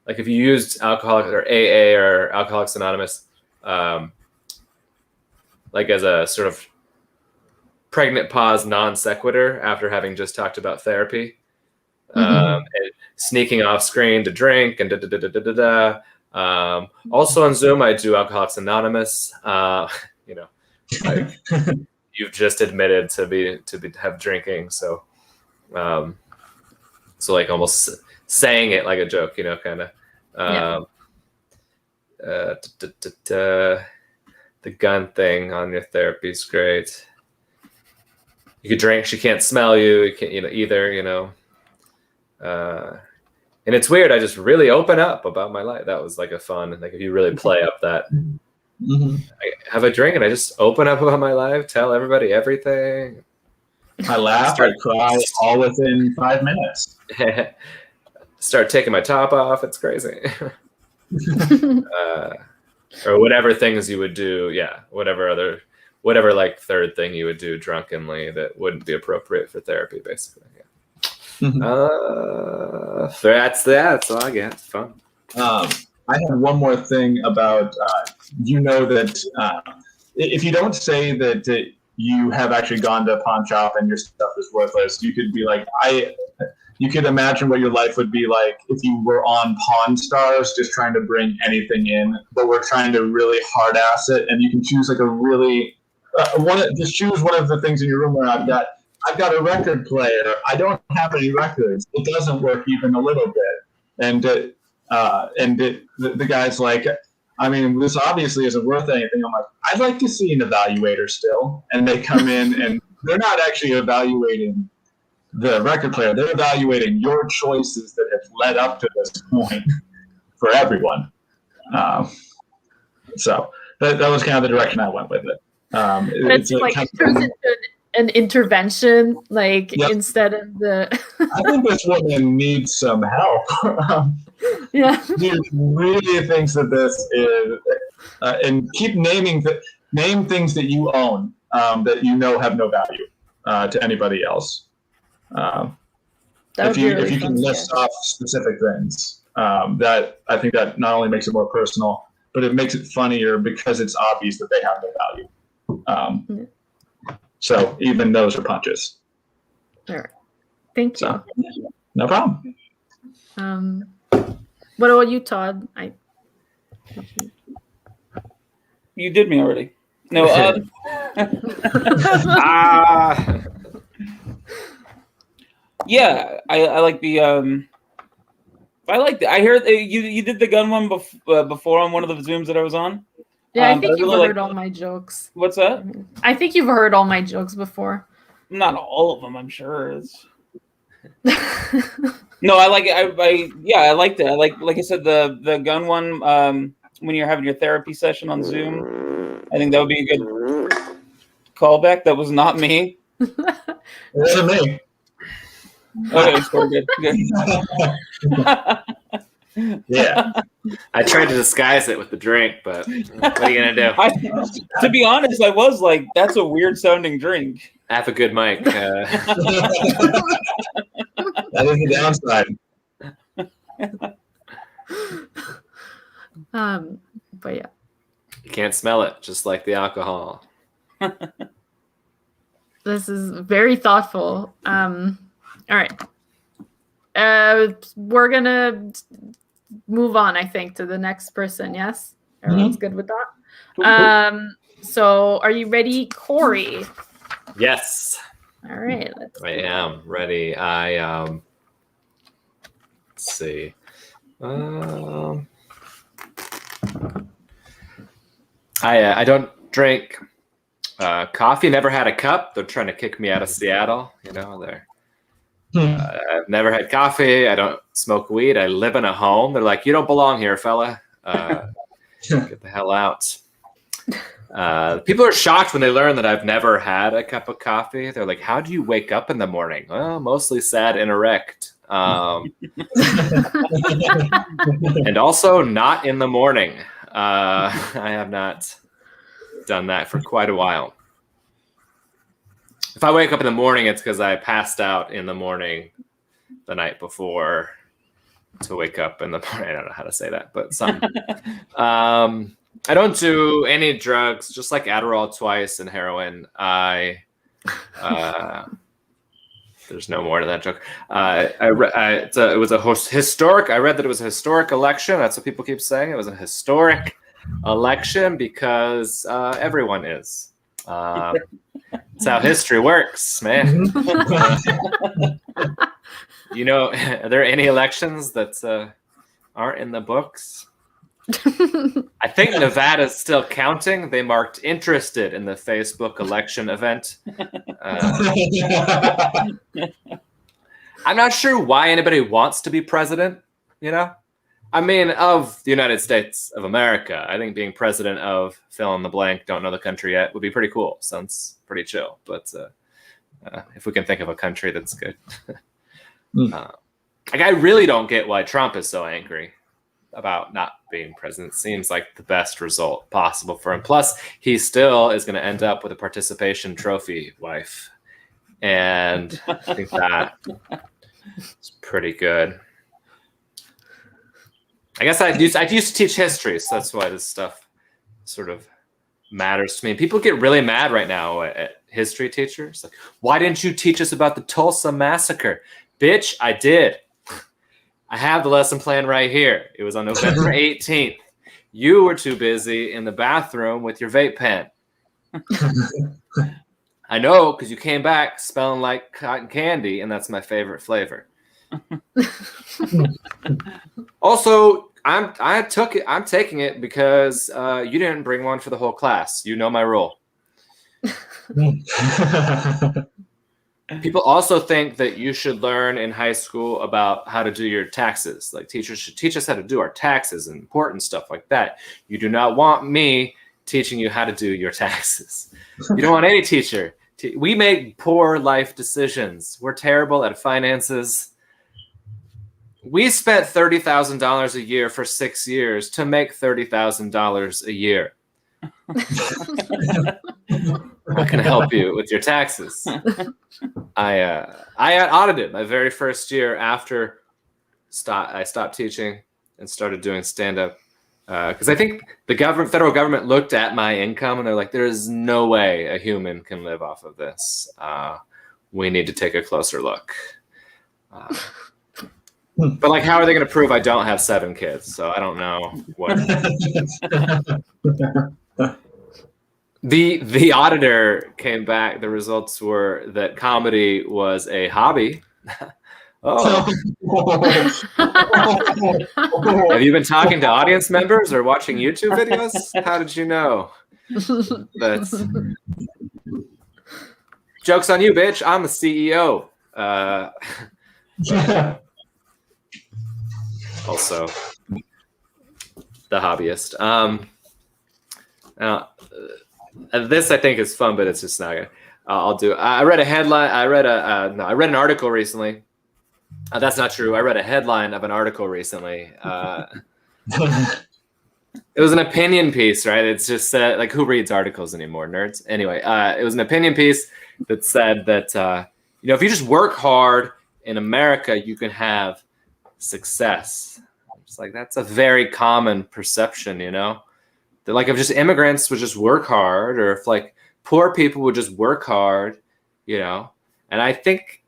like, if you used alcoholic or AA or Alcoholics Anonymous, like as a sort of pregnant pause non sequitur after having just talked about therapy, and sneaking off screen to drink and also on Zoom, I do Alcoholics Anonymous. You know, you've just admitted to have drinking, so like almost saying it like a joke, you know, kind of. The gun thing on your therapy is great. You could drink, she can't smell you. You can't, either, and it's weird. I just really open up about my life. That was like a fun, like, if you really play up that, I have a drink and I just open up about my life, tell everybody everything. I laugh, I cry, all within 5 minutes. Start taking my top off. It's crazy. Or whatever things you would do. Yeah. Whatever like third thing you would do drunkenly that wouldn't be appropriate for therapy, basically. Yeah. That's all I get. It's fun. I have one more thing about, that if you don't say that you have actually gone to a pawn shop and your stuff is worthless, you could be like, you could imagine what your life would be like if you were on Pawn Stars, just trying to bring anything in, but we're trying to really hard ass it, and you can choose like a really just choose one of the things in your room where I've got a record player. I don't have any records. It doesn't work even a little bit, and the guy's like, I mean, this obviously isn't worth anything. I'm like, I'd like to see an evaluator still, and they come in and they're not actually evaluating the record player. They're evaluating your choices that have led up to this point for everyone. So that was kind of the direction I went with it. It's like it turns into an intervention, like instead of the. I think this woman needs some help. Yeah. She really thinks that this is, and keep name things that you own that you know have no value to anybody else. If you can list off specific things, that I think that not only makes it more personal, but it makes it funnier because it's obvious that they have no value. So even those are punches. All right. Thank you. So, no problem. What about you, Todd? You did me already. No. Yeah, I like the. I like. I hear you did the gun one before on one of the Zooms that I was on. Yeah, I think you've heard all my jokes. What's that? I think you've heard all my jokes before. Not all of them, I'm sure. No, I like it. I liked it. Like I said, the gun one. When you're having your therapy session on Zoom, I think that would be a good callback. That was not me. It wasn't me. Okay, score good. Yeah. I tried to disguise it with the drink, but what are you gonna do? To be honest, I was like, "That's a weird sounding drink." I have a good mic. That is the downside. But yeah, You can't smell it, just like the alcohol. this is very thoughtful. All right. We're gonna move on, I think, to the next person. Yes, everyone's good with that. So are you ready, Corey? Yes. All right. I am ready. Let's see. I don't drink coffee. Never had a cup. They're trying to kick me out of Seattle. You know, I've never had coffee. I don't smoke weed. I live in a home. They're like, you don't belong here, fella. Get the hell out. People are shocked when they learn that I've never had a cup of coffee. They're like, how do you wake up in the morning? Well, mostly sad and erect. And also not in the morning. I have not done that for quite a while. If I wake up in the morning, it's because I passed out in the morning the night before to wake up in the morning. I don't know how to say that, but something. I don't do any drugs, just like Adderall twice and heroin. There's no more to that joke. It was a historic. I read that it was a historic election. That's what people keep saying. It was a historic election because everyone is. That's how history works, man. You know, are there any elections that aren't in the books? I think Nevada's still counting. They marked interested in the Facebook election event. I'm not sure why anybody wants to be president, you know? I mean, of the United States of America. I think being president of fill in the blank, don't know the country yet, would be pretty cool. Sounds pretty chill. But if we can think of a country that's good. Like, I really don't get why Trump is so angry about not being president. Seems like the best result possible for him. Plus, he still is going to end up with a participation trophy wife. And I think that is pretty good. I guess I used to teach history, so that's why this stuff sort of matters to me. People get really mad right now at history teachers. Like, why didn't you teach us about the Tulsa Massacre? Bitch, I did. I have the lesson plan right here. It was on November 18th. You were too busy in the bathroom with your vape pen. I know, because you came back smelling like cotton candy, and that's my favorite flavor. Also, I'm taking it because you didn't bring one for the whole class. You know my rule. People also think that you should learn in high school about how to do your taxes. Like teachers should teach us how to do our taxes and important stuff like that. You do not want me teaching you how to do your taxes. You don't want any teacher. We make poor life decisions. We're terrible at finances. We spent $30,000 a year for 6 years to make $30,000 a year. I can help you with your taxes. I audited my very first year after I stopped teaching and started doing stand-up. Because I think the federal government looked at my income and they're like, there is no way a human can live off of this. We need to take a closer look. But like, how are they going to prove I don't have 7 kids? So I don't know what. The auditor came back. The results were that comedy was a hobby. Oh. Have you been talking to audience members or watching YouTube videos? How did you know? That's joke's on you, bitch. I'm the CEO. Also, the hobbyist. This I think is fun, but it's just not gonna. I'll do. I read a headline. I read an article recently. That's not true. I read a headline of an article recently. It was an opinion piece, right? It's just said, like, who reads articles anymore? Nerds. Anyway, it was an opinion piece that said that if you just work hard in America, you can have success. It's like that's a very common perception, that like if just immigrants would just work hard, or if like poor people would just work hard, and I think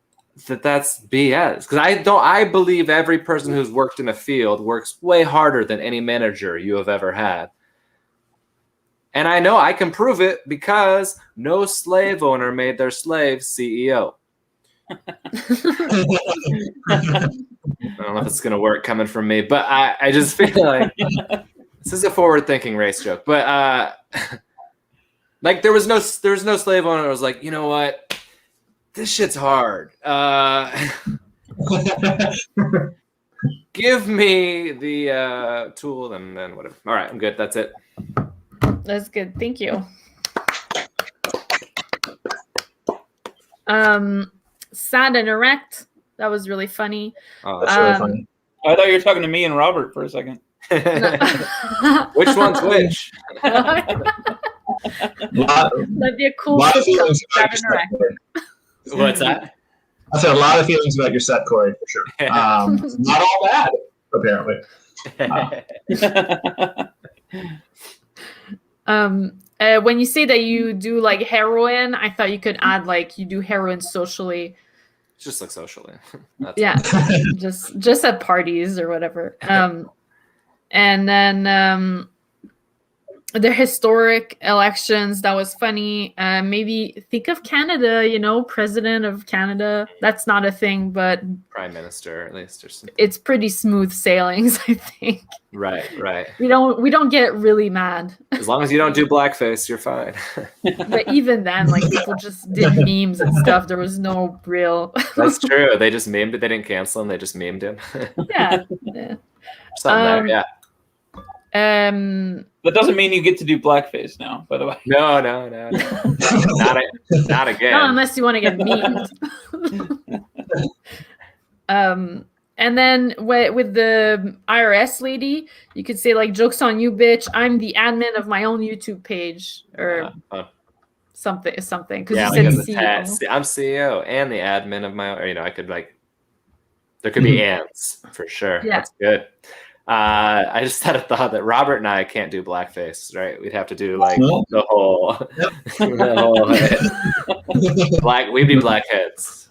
that's BS, because I believe every person who's worked in a field works way harder than any manager you have ever had. And I know I can prove it because no slave owner made their slave CEO. I don't know if it's going to work coming from me, but I just feel like this is a forward-thinking race joke. But like there was no slave owner that was like, you know what? This shit's hard. Give me the tool and then whatever. All right, I'm good. That's it. That's good. Thank you. Sad and erect. That was really funny. Oh, That's really funny. I thought you were talking to me and Robert for a second. Which one's which? That'd be a cool lot of feelings sad about and erect. What's that? I said a lot of feelings about your set, Corey, for sure. Not all bad, apparently. When you say that you do like heroin, I thought you could add like you do heroin socially. Just like socially. Yeah, just at parties or whatever. And then the historic elections, that was funny. Maybe think of Canada, president of Canada. That's not a thing, but Prime Minister, at least, or something. it's pretty smooth sailings, I think. Right. We don't get really mad. As long as you don't do blackface, you're fine. But even then, like people just did memes and stuff. There was no real. That's true. They just memed it. They didn't cancel him. They just memed him. Yeah. Something there. Yeah. That doesn't mean you get to do blackface now, by the way. No. Not again. No, unless you want to get memed. And then with the IRS lady, you could say like, "Joke's on you, bitch. I'm the admin of my own YouTube page," or something. Because Yeah, you like said CEO. I'm CEO and the admin of my. Or, I could like. There could be ands for sure. Yeah. That's good. I just had a thought that Robert and I can't do blackface, right? We'd have to do like the whole, we'd be blackheads.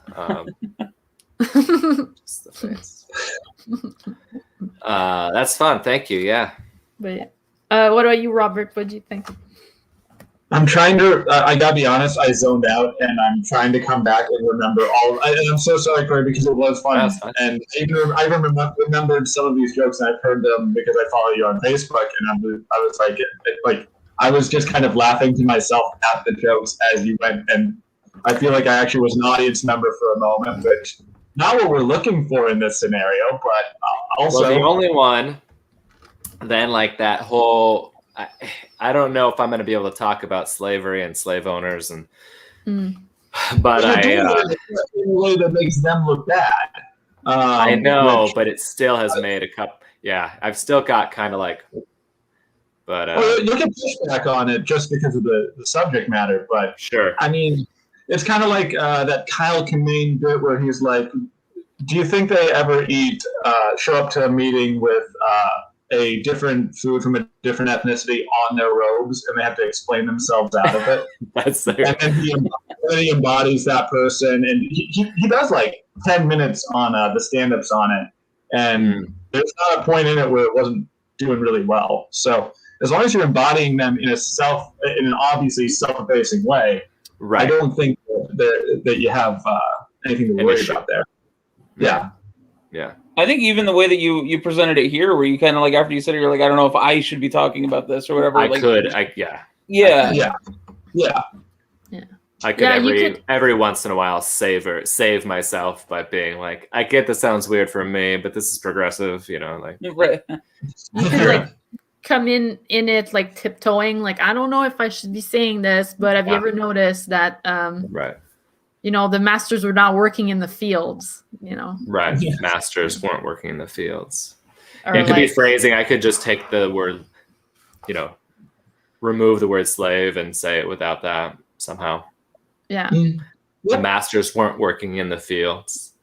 Just the face. That's fun. Thank you. Yeah. But what about you, Robert? What do you think? I'm trying to. I gotta be honest. I zoned out, and I'm trying to come back and remember all. And I'm so sorry, Corey, because it was fun. And I remembered some of these jokes, and I've heard them because I follow you on Facebook, and I was like, I was just kind of laughing to myself at the jokes as you went. And I feel like I actually was an audience member for a moment, but not what we're looking for in this scenario. But also, well, the only one, then like that whole, I don't know if I'm going to be able to talk about slavery and slave owners, and but you're doing it in a way that makes them look bad. I know, but it still has made a cup. Yeah, I've still got kind of like, but well, you can push back on it just because of the subject matter. But sure. I mean, it's kind of like that Kyle Kinane bit where he's like, do you think they ever show up to a meeting with a different food from a different ethnicity on their robes, and they have to explain themselves out of it? That's and then he embodies that person, and he does like 10 minutes on the stand-ups on it, and there's not a point in it where it wasn't doing really well. So as long as you're embodying them in an obviously self-effacing way, right. I don't think that you have anything to worry about there. Yeah. I think even the way that you presented it here, where you kind of like after you said it, you're like, I don't know if I should be talking about this or whatever. I like, could. Yeah. I could every once in a while save myself by being like, I get this sounds weird for me, but this is progressive, like. Right. You could like come in it like tiptoeing, like I don't know if I should be saying this, but have you ever noticed that right. The masters were not working in the fields, Right. Yeah. Masters weren't working in the fields. Or it could be phrasing. I could just take the word, remove the word slave and say it without that somehow. Yeah. The masters weren't working in the fields.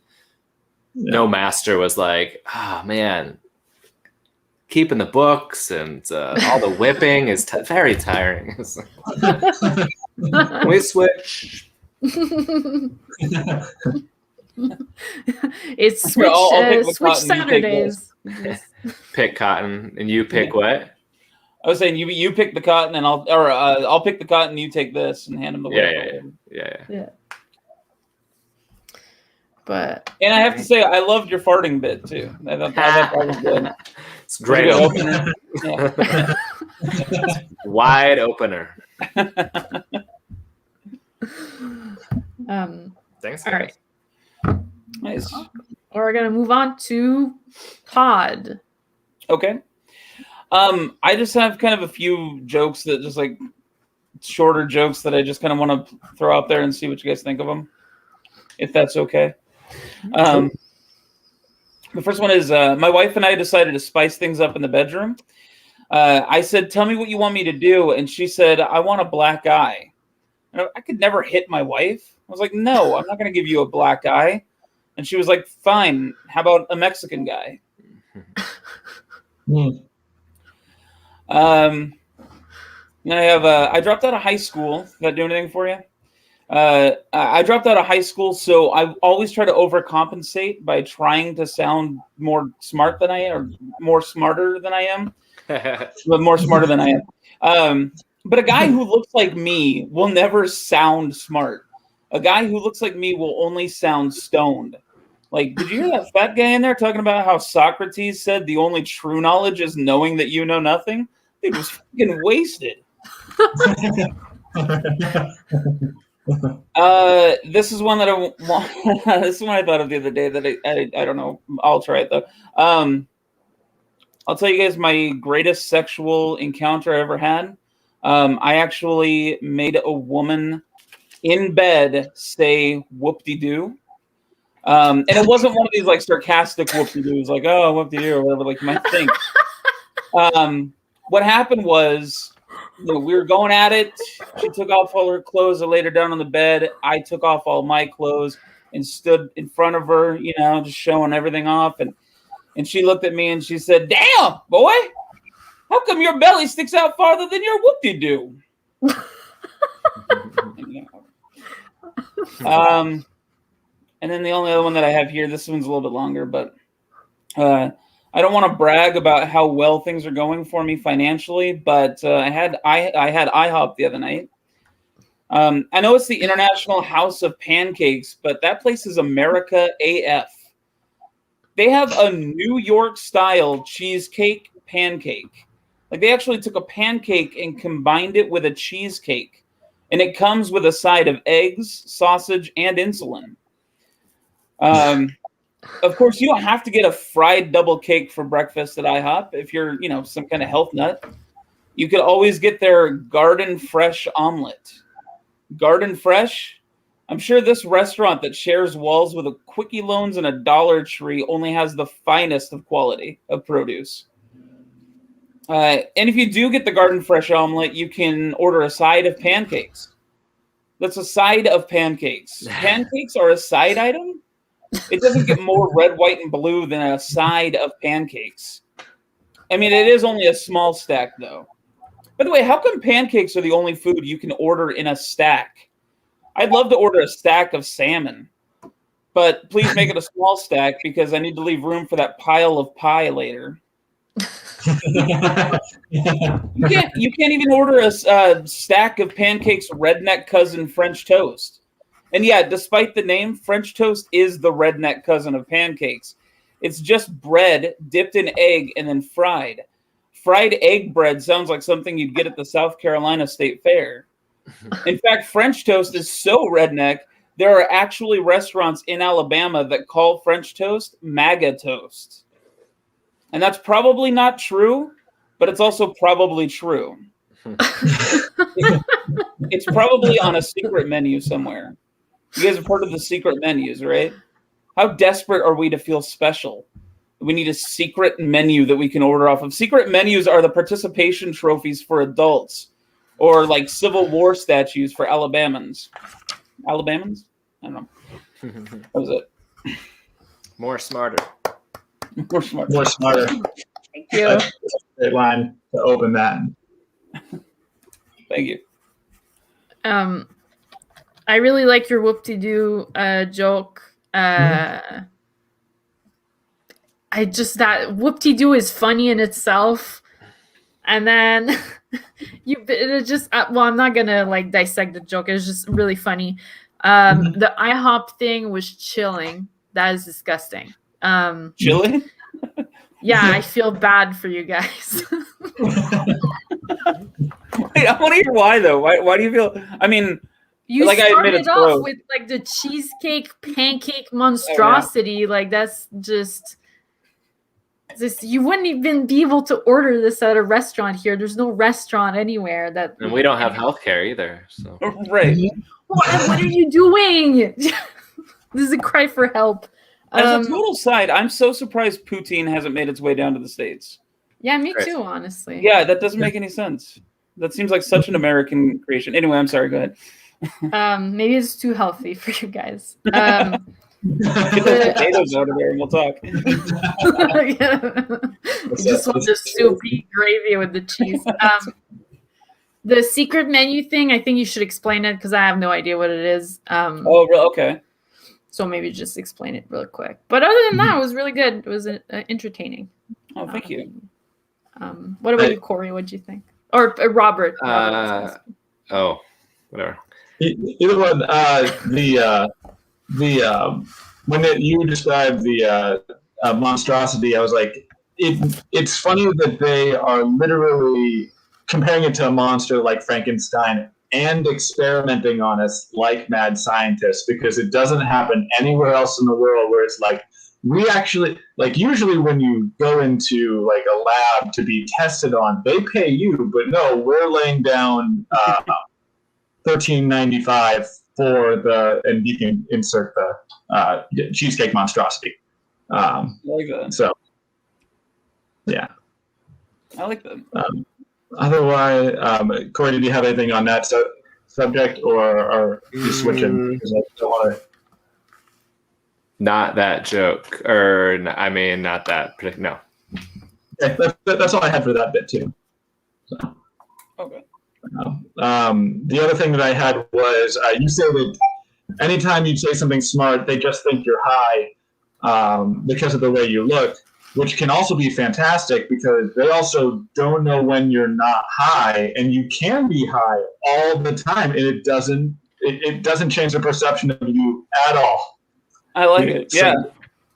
Yeah. No master was like, oh man, keeping the books and all the whipping is very tiring. We switch. It's switch Saturdays. Pick cotton, and you pick what? I was saying you pick the cotton, and I'll pick the cotton. You take this and hand him the whip. Yeah. But and I have to say, I loved your farting bit too. I thought that was good. It's great opener. Wide opener. Thanks. All right. Nice. We're gonna move on to Todd. Okay. I just have kind of a few jokes that just like shorter jokes that I just kind of want to throw out there and see what you guys think of them, if that's okay. The first one is my wife and I decided to spice things up in the bedroom. I said, "Tell me what you want me to do," and she said, "I want a black eye." I could never hit my wife. I was like, "No, I'm not going to give you a black eye." And she was like, "Fine. How about a Mexican guy?" Then I have I dropped out of high school. Did that do anything for you? I dropped out of high school, so I always try to overcompensate by trying to sound more smart than I am, or more smarter than I am, but more smarter than I am. But a guy who looks like me will never sound smart. A guy who looks like me will only sound stoned. Like, did you hear that fat guy in there talking about how Socrates said the only true knowledge is knowing that you know nothing? It was fucking wasted. This is one that I want. This is one I thought of the other day that I don't know. I'll try it though. I'll tell you guys my greatest sexual encounter I ever had. I actually made a woman in bed say whoop-de-doo. And it wasn't one of these like sarcastic whoop-de-doos, like, oh, whoop-de-doo, or whatever, like you might think. What happened was, we were going at it. She took off all her clothes. I laid her down on the bed. I took off all my clothes and stood in front of her, just showing everything off. And she looked at me and she said, "Damn, boy, how come your belly sticks out farther than your whoop-de-doo?" And then the only other one that I have here, this one's a little bit longer, but I don't want to brag about how well things are going for me financially, but I had IHOP the other night. I know it's the International House of Pancakes, but that place is America AF. They have a New York style cheesecake pancake. Like, they actually took a pancake and combined it with a cheesecake. and it comes with a side of eggs, sausage, and insulin. Of course, you don't have to get a fried double cake for breakfast at IHOP if you're, some kind of health nut. You could always get their Garden Fresh omelet. Garden Fresh? I'm sure this restaurant that shares walls with a Quickie Loans and a Dollar Tree only has the finest of quality of produce. And if you do get the Garden Fresh omelet, you can order a side of pancakes. That's a side of pancakes. Pancakes are a side item? It doesn't get more red, white, and blue than a side of pancakes. I mean, it is only a small stack, though. By the way, how come pancakes are the only food you can order in a stack? I'd love to order a stack of salmon, but please make it a small stack because I need to leave room for that pile of pie later. You can't even order a stack of pancakes redneck cousin French toast. And yeah, despite the name, French toast is the redneck cousin of pancakes. It's just bread dipped in egg and then fried. Fried egg bread sounds like something you'd get at the South Carolina State Fair. In fact, French toast is so redneck, there are actually restaurants in Alabama that call French toast MAGA toast. And that's probably not true, but it's also probably true. It's probably on a secret menu somewhere. You guys have heard of the secret menus, right? How desperate are we to feel special? We need a secret menu that we can order off of. Secret menus are the participation trophies for adults, or like Civil War statues for Alabamans. Alabamans? I don't know. That was it. More smarter. More smart. More smarter. Thank you. That's a great line to open that. Thank you. I really like your whoop-de-doo joke. That whoop-de-doo is funny in itself, and then I'm not gonna like dissect the joke. It's just really funny. The IHOP thing was chilling. That is disgusting. Chilling? Yeah, I feel bad for you guys. Wait, I want to hear why though. Why do you feel? I mean. You like started off with like the cheesecake pancake monstrosity. Oh, yeah. Like that's just you wouldn't even be able to order this at a restaurant here. There's no restaurant anywhere that. And we don't have healthcare either. So right. What are you doing? This is a cry for help. As a total side, I'm so surprised poutine hasn't made its way down to the States. Yeah, me too. Honestly. Yeah, that doesn't make any sense. That seems like such an American creation. Anyway, I'm sorry. Go ahead. Maybe it's too healthy for you guys. Get those potatoes out of there and we'll talk. You just want the soupy gravy with the cheese. The secret menu thing, I think you should explain it because I have no idea what it is. Okay. So maybe just explain it real quick. But other than that, it was really good. It was Oh, entertaining. thank you. What about you, Corey? What'd you think? Or Robert? Whatever. Either one. When you described the monstrosity, I was like, it's funny that they are literally comparing it to a monster like Frankenstein and experimenting on us like mad scientists, because it doesn't happen anywhere else in the world where it's like, we actually, like, usually when you go into like a lab to be tested on, they pay you, but no, we're laying down $13.95 for and you can insert the cheesecake monstrosity. I like that. So, yeah. I like that. Otherwise, Corey, did you have anything on that subject, or are you switching? Because I don't want to. Not that joke, or I mean, not that particular. No. Okay, that's all I had for that bit too. So. Okay. The other thing that I had was you say that anytime you say something smart, they just think you're high because of the way you look, which can also be fantastic because they also don't know when you're not high, and you can be high all the time, and it doesn't change the perception of you at all. I like it. Yeah.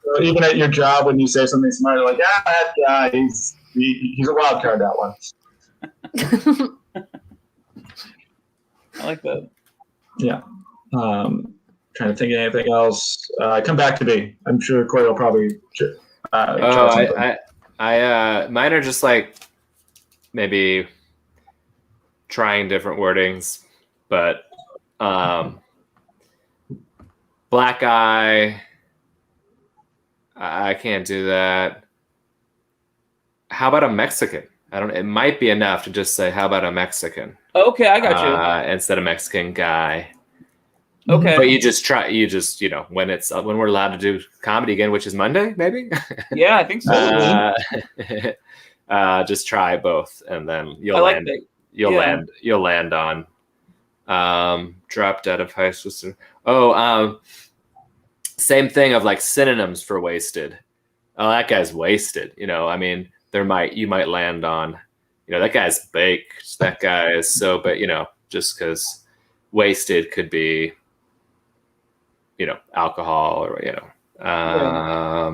So even at your job, when you say something smart, you're like, that guy, he's a wild card, that one. I like that. Yeah. Trying to think of anything else. Come back to me. I'm sure Corey will probably. I mine are just like maybe trying different wordings, but black eye. I can't do that. How about a Mexican? It might be enough to just say, how about a Mexican? Okay, I got you. Instead of Mexican guy. Okay. But you just, when we're allowed to do comedy again, which is Monday, maybe? Yeah, I think so. Just try both, and then you'll like land. that. You'll land on dropped out of high school. Same thing of like synonyms for wasted. Oh, that guy's wasted. I mean, you might land on, that guy's baked. That guy is so, but just because wasted could be, alcohol or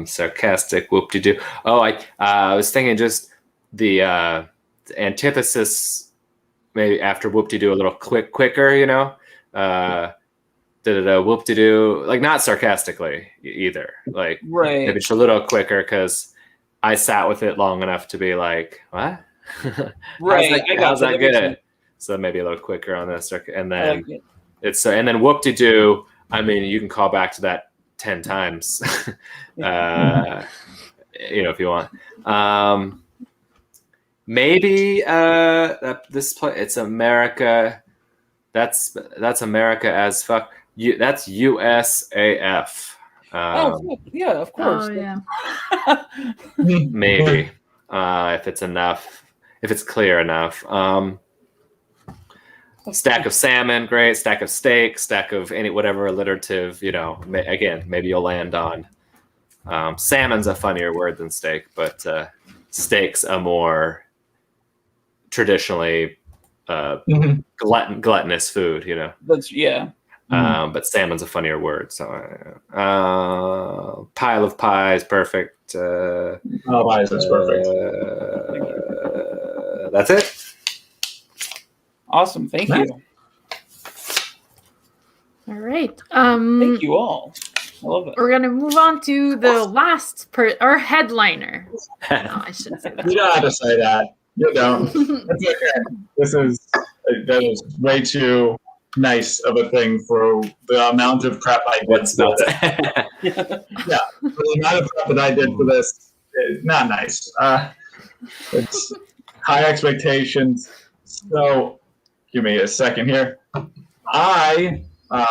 sarcastic. Whoop-de-doo. Oh, I was thinking just the antithesis. Maybe after whoop-de-doo, a little quicker. Whoop-de-doo, like not sarcastically either. Like right. Maybe it's a little quicker because I sat with it long enough to be like, what? Right. How's that good? So maybe a little quicker on this, and then and then whoop-de-doo. I mean, you can call back to that 10 times, if you want. Maybe it's America. That's America as fuck. That's USAF. Yeah, of course. Oh, yeah. Maybe if it's enough, if it's clear enough. Stack of salmon, great. Stack of steak, stack of whatever alliterative. Again, maybe you'll land on. Salmon's a funnier word than steak, but steak's a more traditionally gluttonous food. That's but salmon's a funnier word. So pile of pies, perfect. Pies is perfect. That's it. Awesome. Thank you. All right. Thank you all. I love it. We're gonna move on to the last our headliner. No, I shouldn't say that. You don't have to say that. You don't. That's okay. That is way too nice of a thing for the amount of crap I did. What's not? Yeah, for the amount of crap that I did for this, not nice. It's high expectations. So, give me a second here. I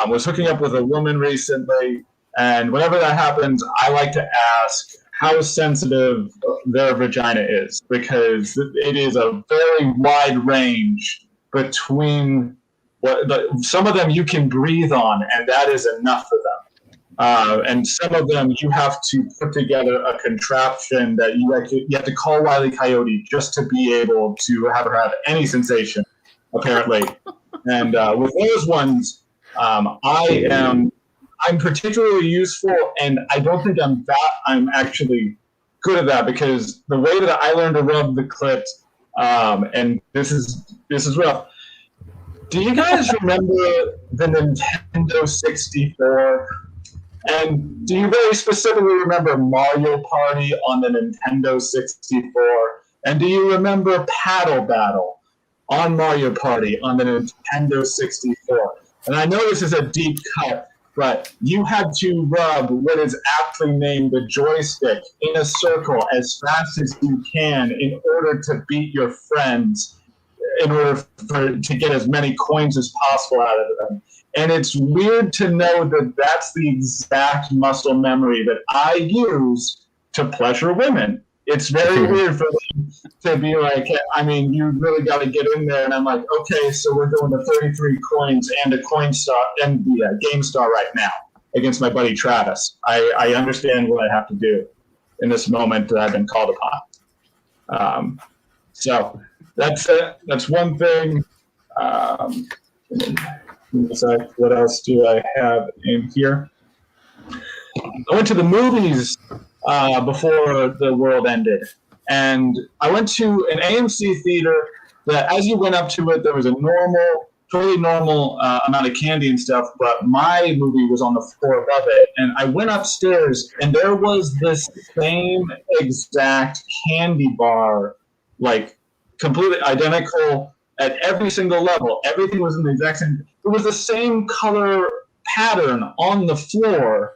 was hooking up with a woman recently, and whenever that happens, I like to ask how sensitive their vagina is, because it is a very wide range between some of them you can breathe on, and that is enough for them. And some of them you have to put together a contraption that you have to call Wile E. Coyote just to be able to have her have any sensation, apparently. And with those ones, I'm particularly useful, and I don't think I'm actually good at that, because the way that I learned to rub the clit, and this is rough. Do you guys remember the Nintendo 64? And do you very specifically remember Mario Party on the Nintendo 64? And do you remember Paddle Battle on Mario Party on the Nintendo 64? And I know this is a deep cut, but you had to rub what is aptly named the joystick in a circle as fast as you can in order to beat your friends, in order to get as many coins as possible out of them. And it's weird to know that that's the exact muscle memory that I use to pleasure women. It's very weird for them to be like, I mean, you really got to get in there. And I'm like, okay, so we're going to 33 coins and a coin star and the Game Star right now against my buddy Travis. I understand what I have to do in this moment that I've been called upon. So that's one thing. What else do I have in here? I went to the movies before the world ended, and I went to an AMC theater that, as you went up to it, there was a normal totally normal amount of candy and stuff, but my movie was on the floor above it. And I went upstairs, and there was this same exact candy bar, like completely identical at every single level. Everything was in the exact same. It was the same color pattern on the floor.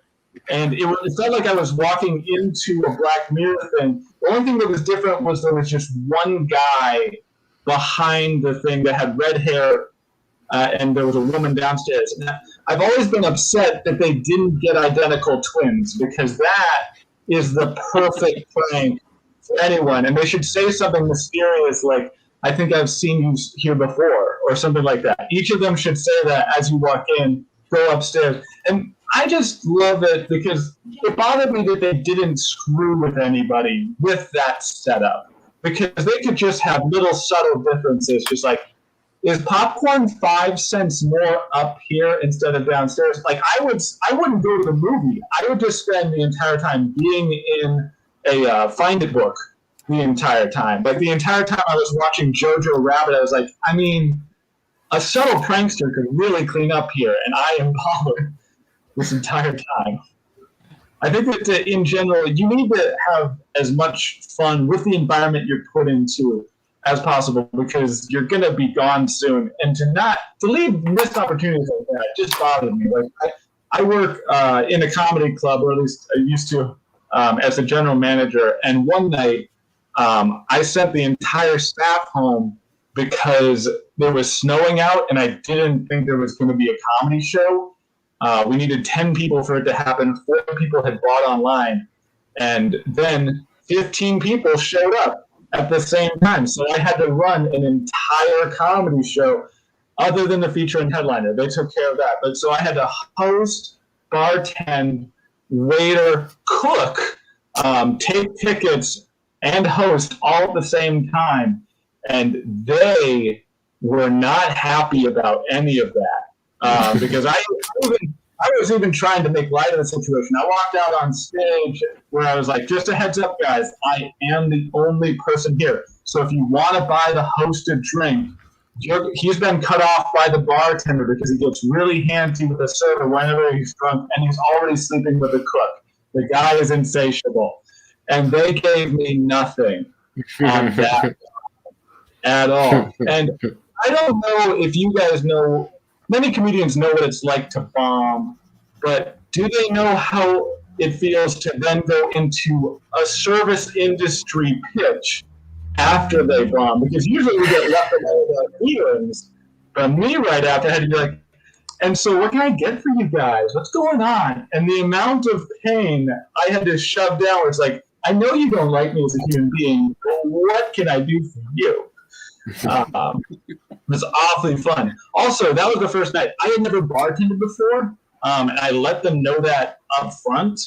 And it felt like I was walking into a Black Mirror thing. The only thing that was different was there was just one guy behind the thing that had red hair, and there was a woman downstairs. And I've always been upset that they didn't get identical twins, because that is the perfect prank for anyone. And they should say something mysterious like, "I think I've seen you here before," or something like that. Each of them should say that as you walk in, go upstairs. And I just love it because it bothered me that they didn't screw with anybody with that setup, because they could just have little subtle differences, just like, is popcorn 5 cents more up here instead of downstairs? Like, I wouldn't go to the movie. I would just spend the entire time being in a Find It book the entire time. Like, the entire time I was watching Jojo Rabbit, I was like, I mean, a subtle prankster could really clean up here, and I am bothered this entire time. I think that in general, you need to have as much fun with the environment you're put into as possible, because you're going to be gone soon. And to leave missed opportunities like that just bothered me. Like, I work in a comedy club, or at least I used to, as a general manager. And one night, I sent the entire staff home because there was snowing out, and I didn't think there was going to be a comedy show. We needed 10 people for it to happen. 4 people had bought online, and then 15 people showed up at the same time. So I had to run an entire comedy show other than the feature and headliner. They took care of that. But so I had to host, bartend, waiter, cook, take tickets, and host all at the same time. And they were not happy about any of that, because I was even trying to make light of the situation. I walked out on stage where I was like, just a heads up, guys, I am the only person here. So if you want to buy the hosted drink, he's been cut off by the bartender because he gets really handsy with the server whenever he's drunk, and he's already sleeping with the cook. The guy is insatiable. And they gave me nothing on that at all. And I don't know if you guys know, many comedians know what it's like to bomb, but do they know how it feels to then go into a service industry pitch after they bomb? Because usually we get left alone feelings. But me right after, I had to be like, and so what can I get for you guys? What's going on? And the amount of pain I had to shove down was like, I know you don't like me as a human being, but what can I do for you? It was awfully fun. Also, that was the first night. I had never bartended before, and I let them know that up front.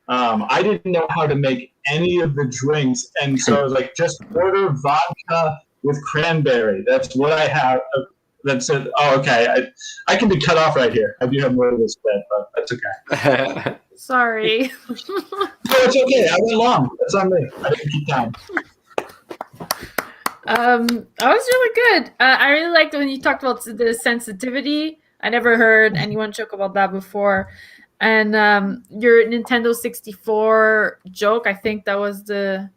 I didn't know how to make any of the drinks, and so I was like, just order vodka with cranberry. That's what I have. That said, oh, okay, I can be cut off right here. I do have more of this bed, but that's okay. Sorry. No, it's okay. I went long. That's on me. I didn't keep time. That was really good. I really liked when you talked about the sensitivity. I never heard anyone joke about that before. And your Nintendo 64 joke, I think that was the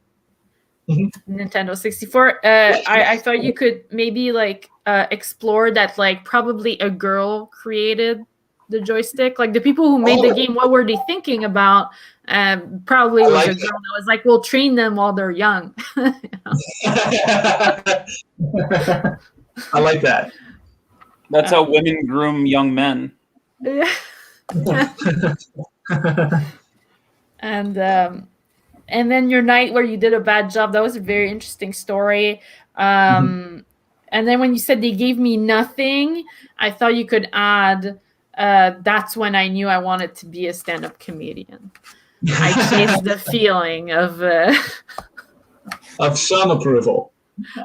Nintendo 64. I thought you could maybe like explore that, like probably a girl created the joystick. Like the people who made the game, what were they thinking about? Probably was a girl that was like, we'll train them while they're young. I like that. That's how women groom young men. Yeah. And then your night where you did a bad job, that was a very interesting story. And then when you said they gave me nothing, I thought you could add, that's when I knew I wanted to be a stand-up comedian. I chased the feeling of some approval.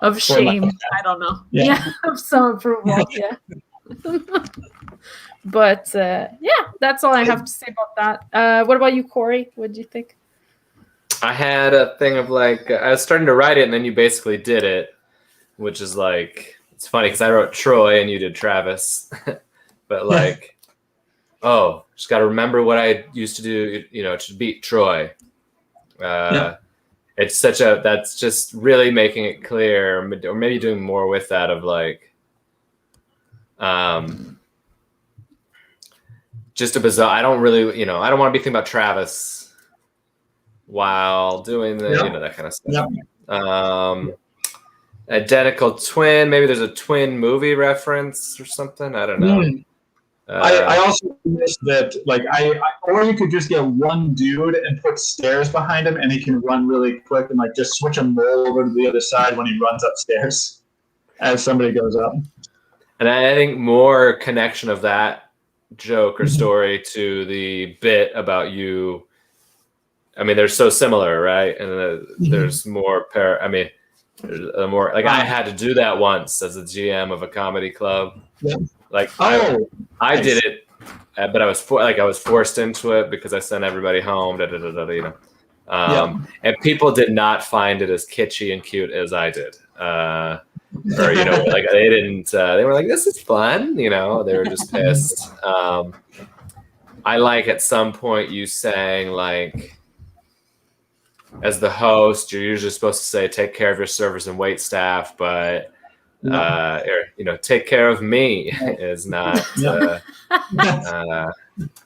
Of shame. I don't know. Yeah, of some approval. Yeah. But that's all I have to say about that. What about you, Corey? What do you think? I had a thing of like, I was starting to write it, and then you basically did it, which is like, it's funny because I wrote Troy and you did Travis, but like, oh, just got to remember what I used to do, to beat Troy. It's that's just really making it clear, or maybe doing more with that of like, just a bizarre. I don't really, I don't want to be thinking about Travis while doing the, that kind of stuff. Identical twin. Maybe there's a twin movie reference or something. I don't know. I also miss that, like, or you could just get one dude and put stairs behind him, and he can run really quick, and like just switch him over to the other side when he runs upstairs as somebody goes up. And I think more connection of that joke or story to the bit about you. I mean, they're so similar, right? And there's more there's more like I had to do that once as a GM of a comedy club. Yeah. Like I nice. Did it, but I was forced into it because I sent everybody home. And people did not find it as kitschy and cute as I did. Or like they didn't. They were like, "This is fun," They were just pissed. I like at some point you saying like, as the host, you're usually supposed to say, "Take care of your servers and wait staff," but take care of me is not.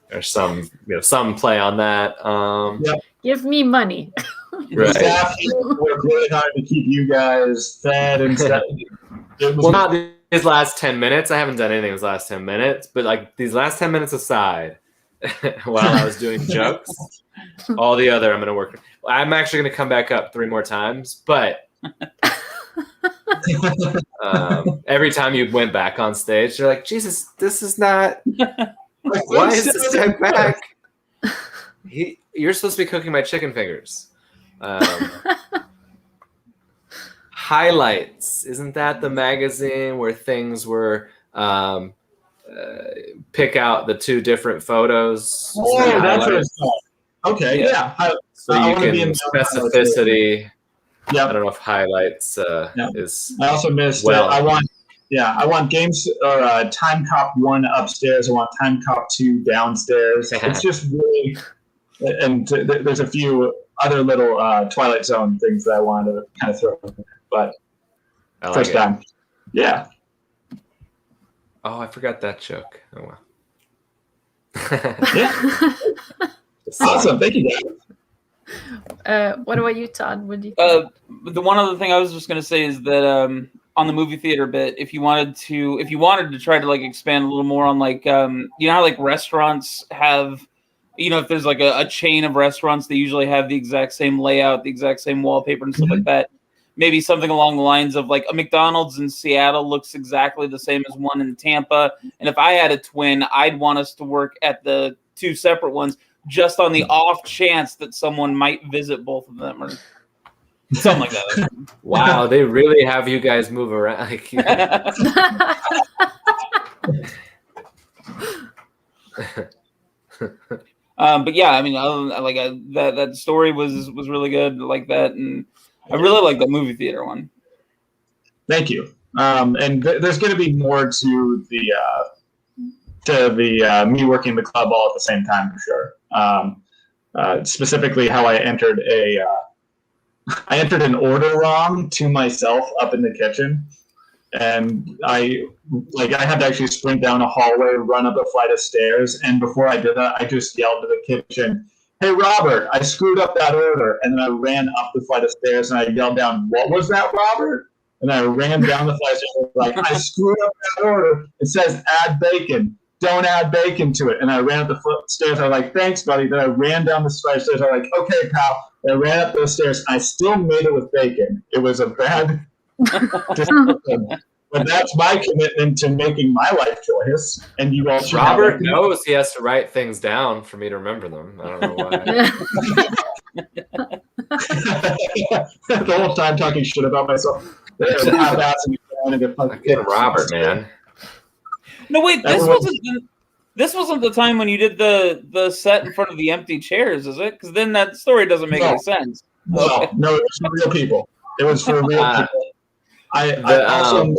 There's some play on that. Give me money. Right. Staff work really hard to keep you guys fed and stuff. Well, not these last 10 minutes. I haven't done anything these last 10 minutes, but like these last 10 minutes aside, while I was doing jokes, all the other I'm going to work. I'm actually going to come back up 3 more times, but every time you went back on stage, you're like, Jesus, this is not. Why is this step back? You're supposed to be cooking my chicken fingers. Highlights, isn't that the magazine where things were pick out the 2 different photos? Oh, that's what it's called. Okay, yeah. So you can specificity. Yeah, I don't know if highlights is. I also missed. I want games or Time Cop 1 upstairs. I want Time Cop 2 downstairs. It's just really, and there's a few other little Twilight Zone things that I wanted to kind of throw in there, but first time. Yeah. Oh, I forgot that joke. Oh wow. Yeah. Awesome. Thank you, guys. What about you, Todd? What do you think? The one other thing I was just going to say is that on the movie theater bit, if you wanted to try to like expand a little more on like how like restaurants have, if there's like a chain of restaurants, they usually have the exact same layout, the exact same wallpaper and stuff like that. Maybe something along the lines of like a McDonald's in Seattle looks exactly the same as one in Tampa. And if I had a twin, I'd want us to work at the 2 separate ones just on the off chance that someone might visit both of them or something like that. Wow, they really have you guys move around. Like, but yeah, I mean, that story was really good, like that, and I really like the movie theater one. Thank you. And there's going to be more to the me working the club all at the same time for sure. Specifically, how I entered an order wrong to myself up in the kitchen, and I had to actually sprint down a hallway, run up a flight of stairs, and before I did that, I just yelled to the kitchen, "Hey, Robert, I screwed up that order." And then I ran up the flight of stairs and I yelled down, "What was that, Robert?" And I ran down the flight of stairs like, "I screwed up that order. It says add bacon. Don't add bacon to it." And I ran up the stairs. I was like, "Thanks, buddy." Then I ran down the flight of stairs. I was like, "Okay, pal." And I ran up those stairs. I still made it with bacon. It was a bad decision. But that's my commitment to making my life choice. And you all should. Robert knows he has to write things down for me to remember them. I don't know why. The whole time talking shit about myself. Fucking Robert, man. No, wait, this wasn't the time when you did the set in front of the empty chairs, is it? Because then that story doesn't make any sense. No, it was for real people. It was for real people. I also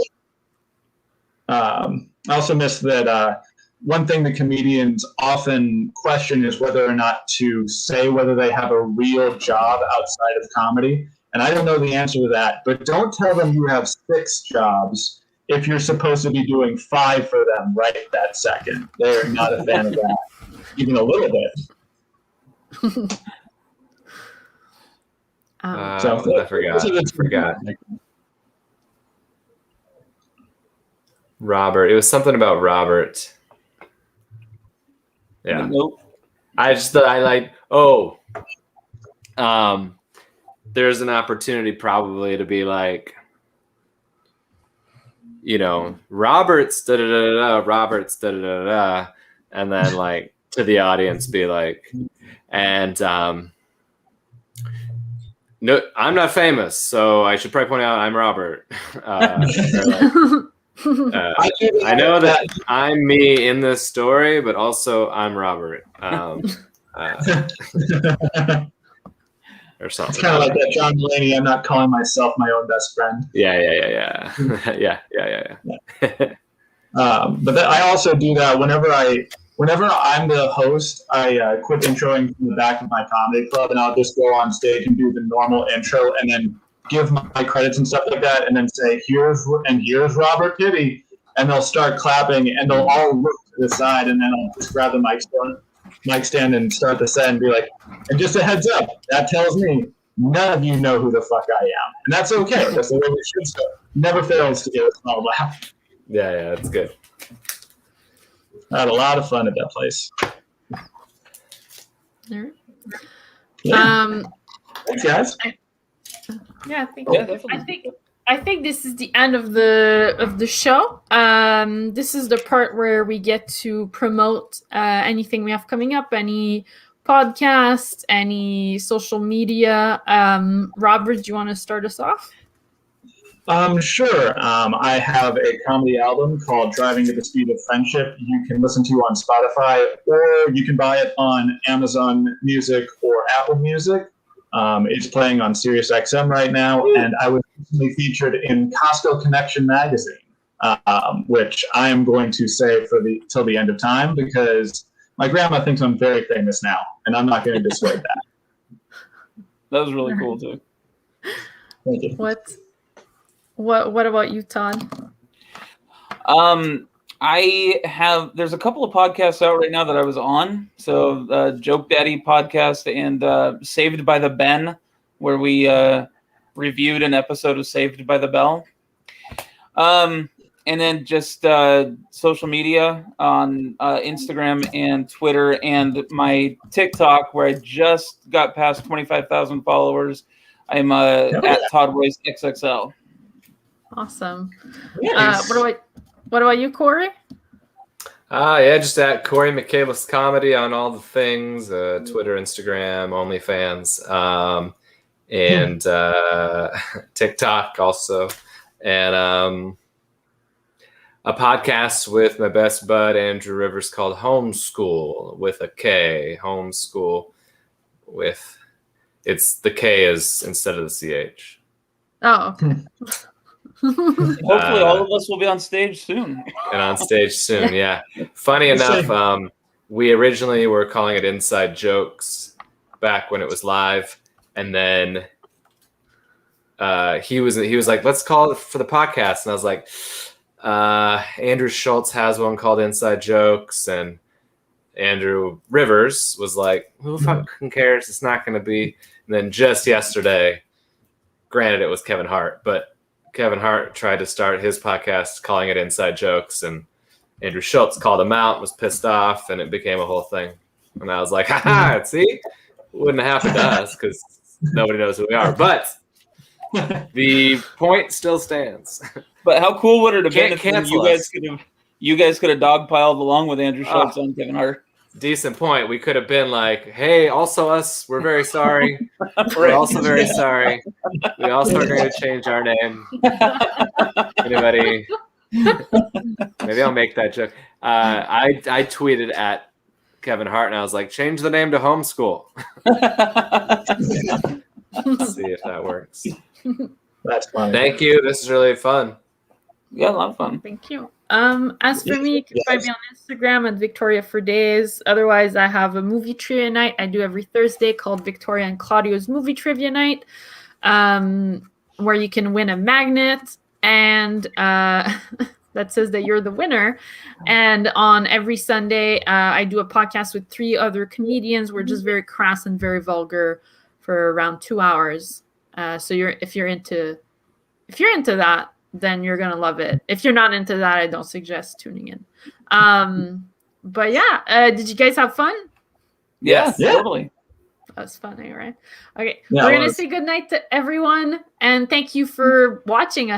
I also missed that one thing the comedians often question is whether or not to say whether they have a real job outside of comedy. And I don't know the answer to that, but don't tell them you have 6 jobs if you're supposed to be doing 5 for them right that second. They're not a fan of that, even a little bit. I forgot. Robert. It was something about Robert. Yeah. Nope. There's an opportunity probably to be like, Robert's da-da-da-da-da, Robert's da-da-da-da-da, and then like to the audience be like, and no, I'm not famous, so I should probably point out I'm Robert. I know that I'm me in this story, but also I'm Robert. Or something. It's kind of like that John Mulaney, I'm not calling myself my own best friend. Yeah. But I also do that whenever I'm the host, I quit introing from the back of my comedy club, and I'll just go on stage and do the normal intro and then give my credits and stuff like that, and then say, here's Robert Tibby, and they'll start clapping, and they'll all look to the side, and then I'll just grab the mic stand and start the set and be like, and just a heads up, that tells me none of you know who the fuck I am. And that's okay. That's the way we should start. Never fails to get a small laugh. Yeah, that's good. I had a lot of fun at that place. All right. Yeah. Thanks, guys. Yeah, thank Yeah, you. definitely. I think this is the end of the show. This is the part where we get to promote anything we have coming up, any podcasts, any social media. Robert, do you want to start us off? Sure. I have a comedy album called Driving at the Speed of Friendship. You can listen to on Spotify, or you can buy it on Amazon Music or Apple Music. It's playing on SiriusXM right now, and I was recently featured in Costco Connection magazine, which I am going to say till the end of time, because my grandma thinks I'm very famous now, and I'm not going to dissuade that. That was really cool too. Thank you. What about you, Todd? There's a couple of podcasts out right now that I was on. So Joke Daddy podcast and Saved by the Ben, where we reviewed an episode of Saved by the Bell. And then just social media on Instagram and Twitter, and my TikTok, where I just got past 25,000 followers. I'm at Todd Royce XXL. Awesome. Nice. What about you, Corey? Just at Corey McCalis Comedy on all the things, Twitter, Instagram, OnlyFans, and TikTok also. And a podcast with my best bud, Andrew Rivers, called Homeschool with a K. Homeschool with, the K is instead of the CH. Oh, okay. Hopefully all of us will be on stage soon. And on stage soon, yeah. Funny enough, we originally were calling it Inside Jokes back when it was live, and then he was like, let's call it for the podcast, and I was like, Andrew Schultz has one called Inside Jokes, and Andrew Rivers was like, who fucking cares? It's not going to be. And then just yesterday, granted it was Kevin Hart, but Kevin Hart tried to start his podcast calling it Inside Jokes, and Andrew Schultz called him out, was pissed off, and it became a whole thing. And I was like, haha, see? Wouldn't have happened to us because nobody knows who we are. But the point still stands. But how cool would it have been if cancel you guys could have dogpiled along with Andrew Schultz on Kevin Hart? Decent point. We could have been like, hey, also us, we're very sorry. We're also very sorry. We also are going to change our name. Anybody? Maybe I'll make that joke. I tweeted at Kevin Hart, and I was like, change the name to Homeschool. Let's see if that works. That's funny. Thank you. This is really fun. Yeah, a lot of fun. Thank you. As for me, you can find me on Instagram at Victoria for Days. Otherwise, I have a movie trivia night I do every Thursday called Victoria and Claudio's Movie Trivia Night, where you can win a magnet and that says that you're the winner. And on every Sunday, I do a podcast with 3 other comedians. We're just very crass and very vulgar for around 2 hours. So if you're into that, then you're gonna love it. If you're not into that, I don't suggest tuning in. But yeah, did you guys have fun? Yeah, Yeah. totally. That was funny, right? Okay, Yeah, we're it gonna was. say goodnight to everyone, and thank you for watching us